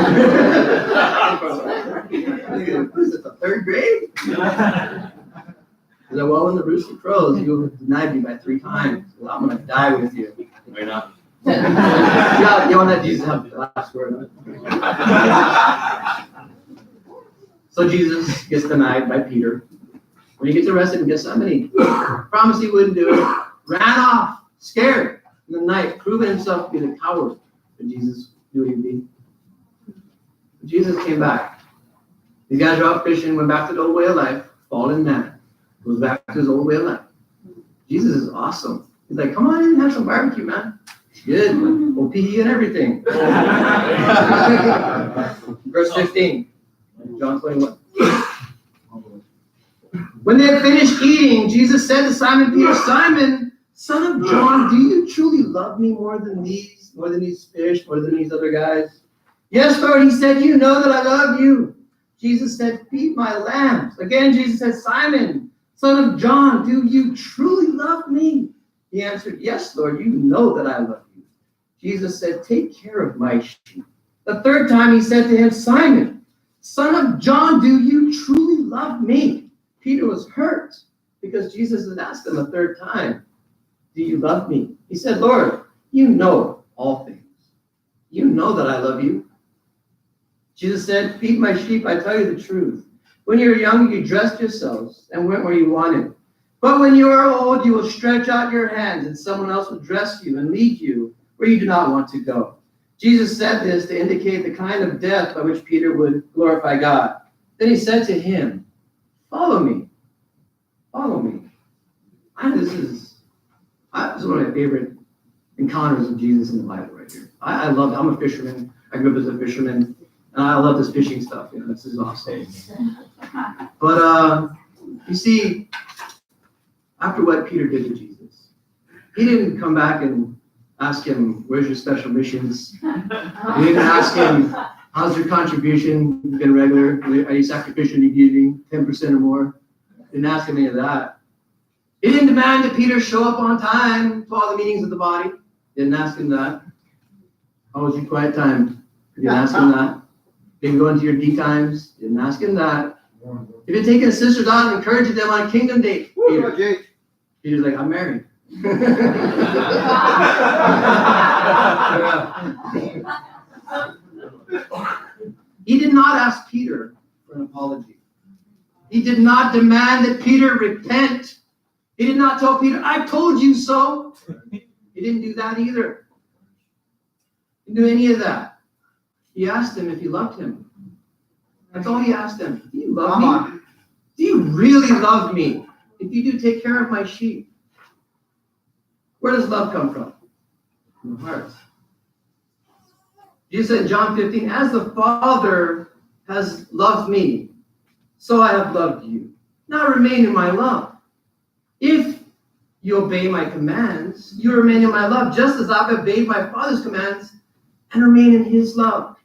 is it, the 3rd grade? He's like, well, when the rooster crows, you denied me by 3 times. Well, I'm going to die with you. Why not? Yeah, you want to let Jesus have the last word. So Jesus gets denied by Peter. When he gets arrested in Gethsemane, promised he wouldn't do it, ran off, scared in the night, proving himself to be the coward that Jesus knew he'd be. Jesus came back. These guys are out fishing, went back to the old way of life, fallen man, goes back to his old way of life. Jesus is awesome. He's like, come on in and have some barbecue, man. Good. OPE and everything. Verse 15. John 21. When they had finished eating, Jesus said to Simon Peter, Simon, son of John, do you truly love me more than these fish, more than these other guys? Yes, Lord, he said, you know that I love you. Jesus said, feed my lambs. Again, Jesus said, Simon, son of John, do you truly love me? He answered, yes, Lord, you know that I love you. Jesus said, take care of my sheep. The third time he said to him, Simon, son of John, do you truly love me? Peter was hurt because Jesus had asked him a third time, do you love me? He said, Lord, you know all things. You know that I love you. Jesus said, feed my sheep, I tell you the truth. When you were young, you dressed yourselves and went where you wanted. But when you are old, you will stretch out your hands and someone else will dress you and lead you where you do not want to go. Jesus said this to indicate the kind of death by which Peter would glorify God. Then he said to him, follow me. Follow me. This is one of my favorite encounters of Jesus in the Bible right here. I love it. I'm a fisherman. I grew up as a fisherman. And I love this fishing stuff. You know, this is awesome. But you see, after what Peter did to Jesus, he didn't come back and ask him, where's your special missions? He didn't ask him, how's your contribution been regular? Are you sacrificially giving 10% or more? Didn't ask him any of that. He didn't demand that Peter show up on time to all the meetings of the body. Didn't ask him that. How was your quiet time? Didn't ask him that. Didn't go into your D times. Didn't ask him that. If you're taking sisters out and encouraging them on a kingdom date, Peter's like, I'm married. He did not ask Peter for an apology. He did not demand that Peter repent. He did not tell Peter, I told you so. He didn't do that either. He didn't do any of that. He asked him if he loved him. That's all he asked him. Do you love me? Do you really love me? If you do, take care of my sheep. Where does love come from? From the heart. Jesus said in John 15, as the Father has loved me, so I have loved you. Now remain in my love. If you obey my commands, you remain in my love, just as I've obeyed my Father's commands and remain in his love.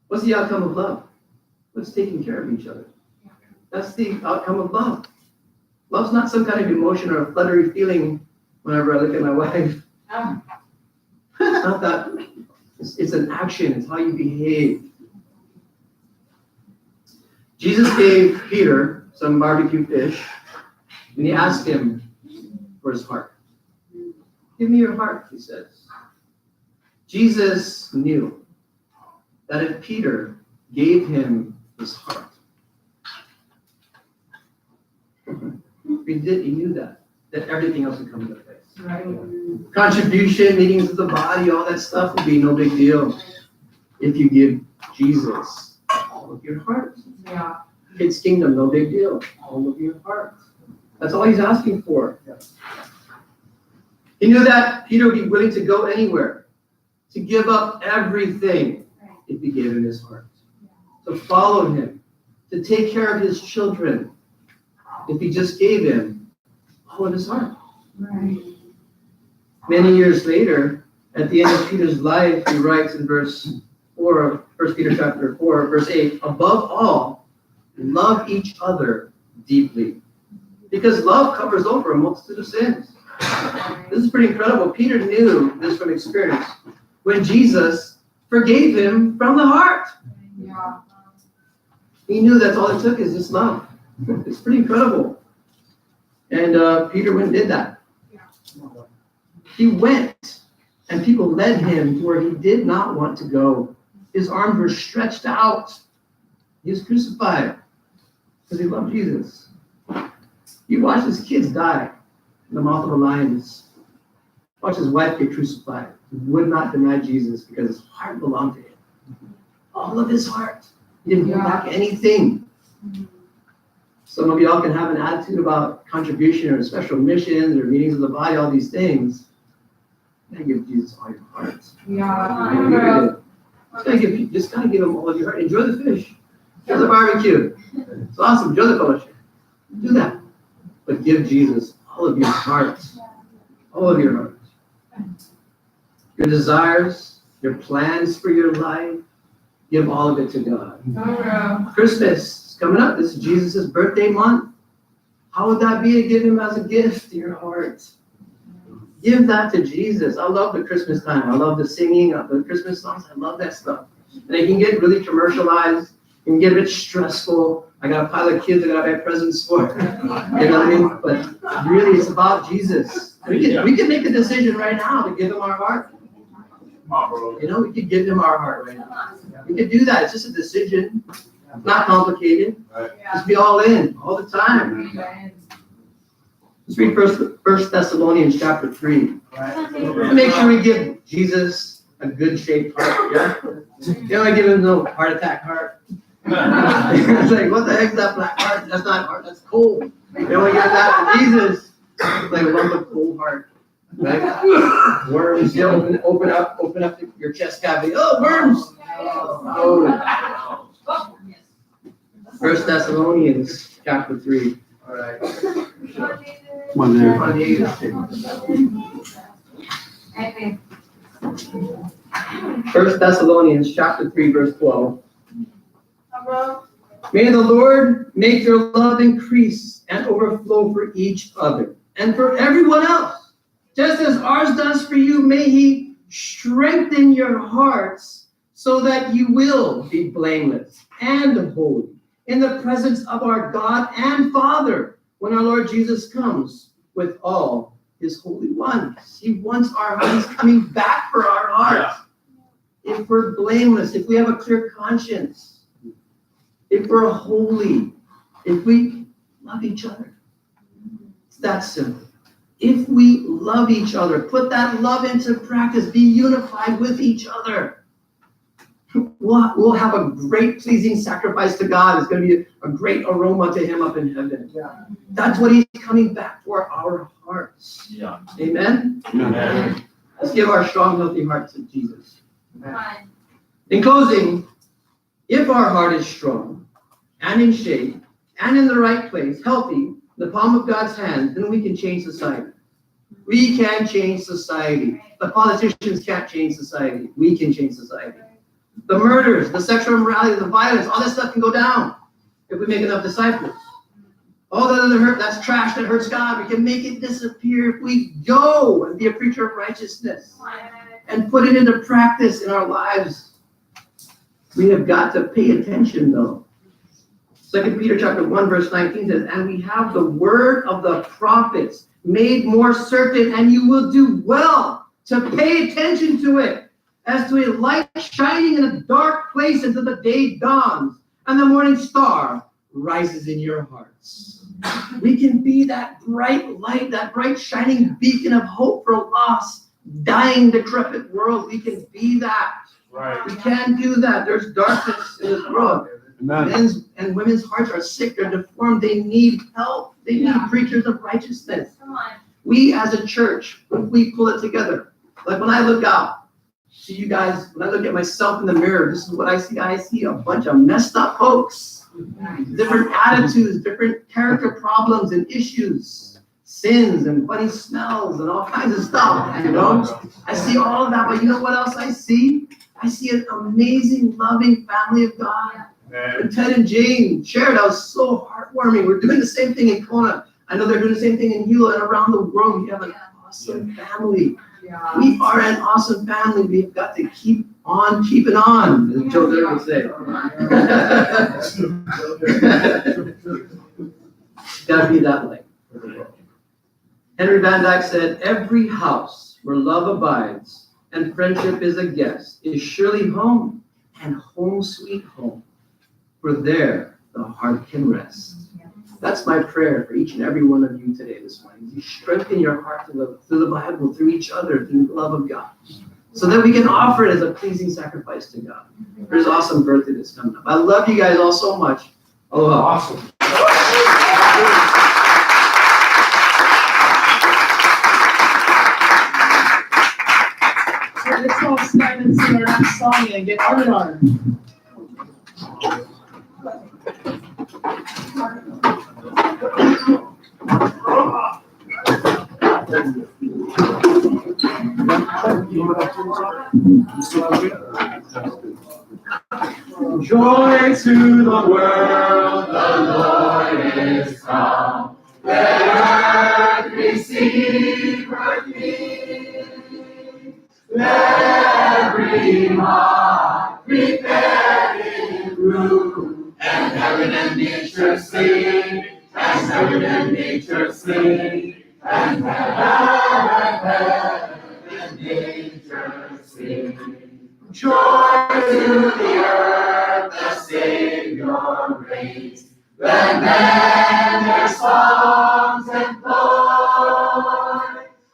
What's the outcome of love? What's taking care of each other? That's the outcome of love. Love's not some kind of emotion or a fluttery feeling whenever I look at my wife. It's not that. It's an action. It's how you behave. Jesus gave Peter some barbecue fish, and he asked him for his heart. Give me your heart, he says. Jesus knew that if Peter gave him his heart, he knew that everything else would come into place. Right. Contribution, meetings of the body, all that stuff would be no big deal if you give Jesus all of your heart. Yeah. Kids' kingdom, no big deal. All of your heart. That's all he's asking for. He knew that Peter would be willing to go anywhere, to give up everything if he gave him his heart, to follow him, to take care of his children if he just gave him all of his heart. Right. Many years later, at the end of Peter's life, he writes in verse 4 of 1 Peter chapter 4, verse 8, above all, love each other deeply, because love covers over a multitude of sins. This is pretty incredible. Peter knew this from experience when Jesus forgave him from the heart. Yeah. He knew that's all it took is just love. It's pretty incredible. And Peter went and did that. He went, and people led him to where he did not want to go. His arms were stretched out. He was crucified because he loved Jesus. He watched his kids die in the mouth of the lions. Watched his wife get crucified. He would not deny Jesus because his heart belonged to him. All of his heart. He didn't hold back anything. Some of y'all can have an attitude about contribution or special missions or meetings of the body, all these things. You gotta give Jesus all your heart. Yeah. Just gotta give him all of your heart. Enjoy the fish. Enjoy the barbecue. It's awesome. Enjoy the fellowship. Do that. But give Jesus all of your heart. All of your heart. Your desires, your plans for your life, give all of it to God. Christmas is coming up. This is Jesus' birthday month. How would that be to give him as a gift to your heart? Give that to Jesus. I love the Christmas time. I love the singing of the Christmas songs. I love that stuff. And it can get really commercialized. It can get a bit stressful. I got a pile of kids I gotta buy presents for. You know what I mean? But really, it's about Jesus. We can make a decision right now to give him our heart. You know, we could give him our heart right now. We could do that. It's just a decision. It's not complicated. Just be all in all the time. Let's read First Thessalonians chapter 3. Make sure we give Jesus a good shaped heart. Yeah? You don't give him no heart attack heart. It's like, what the heck is that black heart? That's not heart, that's cold. You don't want to give that to Jesus. It's like a lump of cold heart. Right? Worms, you know, open up your chest cavity. Oh, worms! Oh. First Thessalonians chapter 3. All right. Come on there. First Thessalonians chapter 3, verse 12. May the Lord make your love increase and overflow for each other and for everyone else, just as ours does for you. May he strengthen your hearts so that you will be blameless and holy in the presence of our God and Father when our Lord Jesus comes with all his holy ones. He wants our hearts coming back for our hearts. If we're blameless, if we have a clear conscience, if we're holy, if we love each other. It's that simple. If we love each other, put that love into practice, be unified with each other, we'll have a great pleasing sacrifice to God. It's going to be a great aroma to him up in heaven. Yeah. That's what he's coming back for, our hearts. Yeah. Amen? Amen. Let's give our strong, healthy hearts to Jesus. Amen. In closing, if our heart is strong and in shape and in the right place, healthy, the palm of God's hand, then we can change society. We can change society. The politicians can't change society. We can change society. The murders, the sexual immorality, the violence, all that stuff can go down if we make enough disciples. All that other hurt, that's trash that hurts God. We can make it disappear if we go and be a preacher of righteousness and put it into practice in our lives. We have got to pay attention, though. 2 Peter chapter 1, verse 19 says, and we have the word of the prophets made more certain, and you will do well to pay attention to it, as to a light shining in a dark place until the day dawns and the morning star rises in your hearts. We can be that bright light, that bright shining beacon of hope for a lost, dying, decrepit world. We can be that. Right. We can do that. There's darkness in this world. Men's and women's hearts are sick, they're deformed, they need help. They need preachers of righteousness. Come on. We as a church, if we pull it together, like when I look out, see you guys, when I look at myself in the mirror, this is what I see. I see a bunch of messed up folks. Different attitudes, different character problems and issues, sins and funny smells and all kinds of stuff, you know? I see all of that, but you know what else I see? I see an amazing, loving family of God. And Ted and Jane shared, that was so heartwarming. We're doing the same thing in Kona. I know they're doing the same thing in Hilo and around the world. We have an awesome family. We are an awesome family. We've got to keep on keeping on, as Joe Dirk would say. It's got to be that way for the world. Henry Van Dyke said, every house where love abides and friendship is a guest is surely home, and home sweet home, for there the heart can rest. That's my prayer for each and every one of you today, this morning. You strengthen your heart through the Bible, through each other, through the love of God, so that we can offer it as a pleasing sacrifice to God. There's an awesome birthday that's coming up. I love you guys all so much. Aloha. Awesome. song and get turned on. Joy to the world, the Lord is come. Let earth receive her King. Let every heart prepare in room, and heaven and nature sing, and heaven and nature sing, and heaven and nature sing. Joy to the earth, the Savior reigns. Let men their songs employ,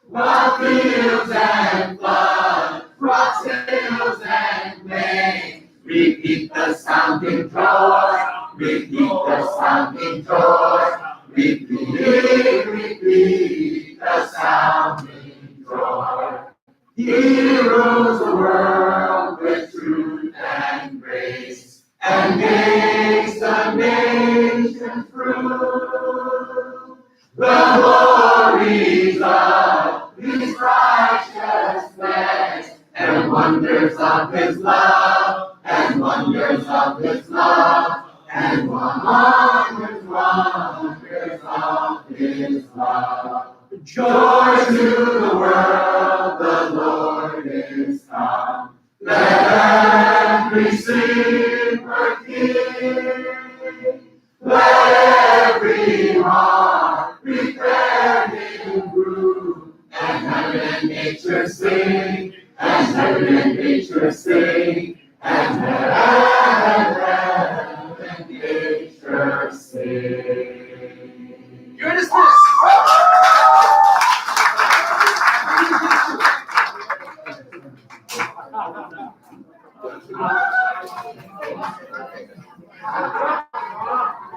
while fields and floods, rocks, hills, and plains repeat the sounding joy, repeat the sounding joy, repeat the sounding joy. He rules the world with truth and grace, and makes the nations prove the glories of His righteousness, and wonders of His love, and wonders of His love, and wonders of His love. Joy to the world, the Lord is come. Let every sing her King. Let every heart prepare in room, and heaven and nature sing, and heaven and nature sing, and heaven and nature sing.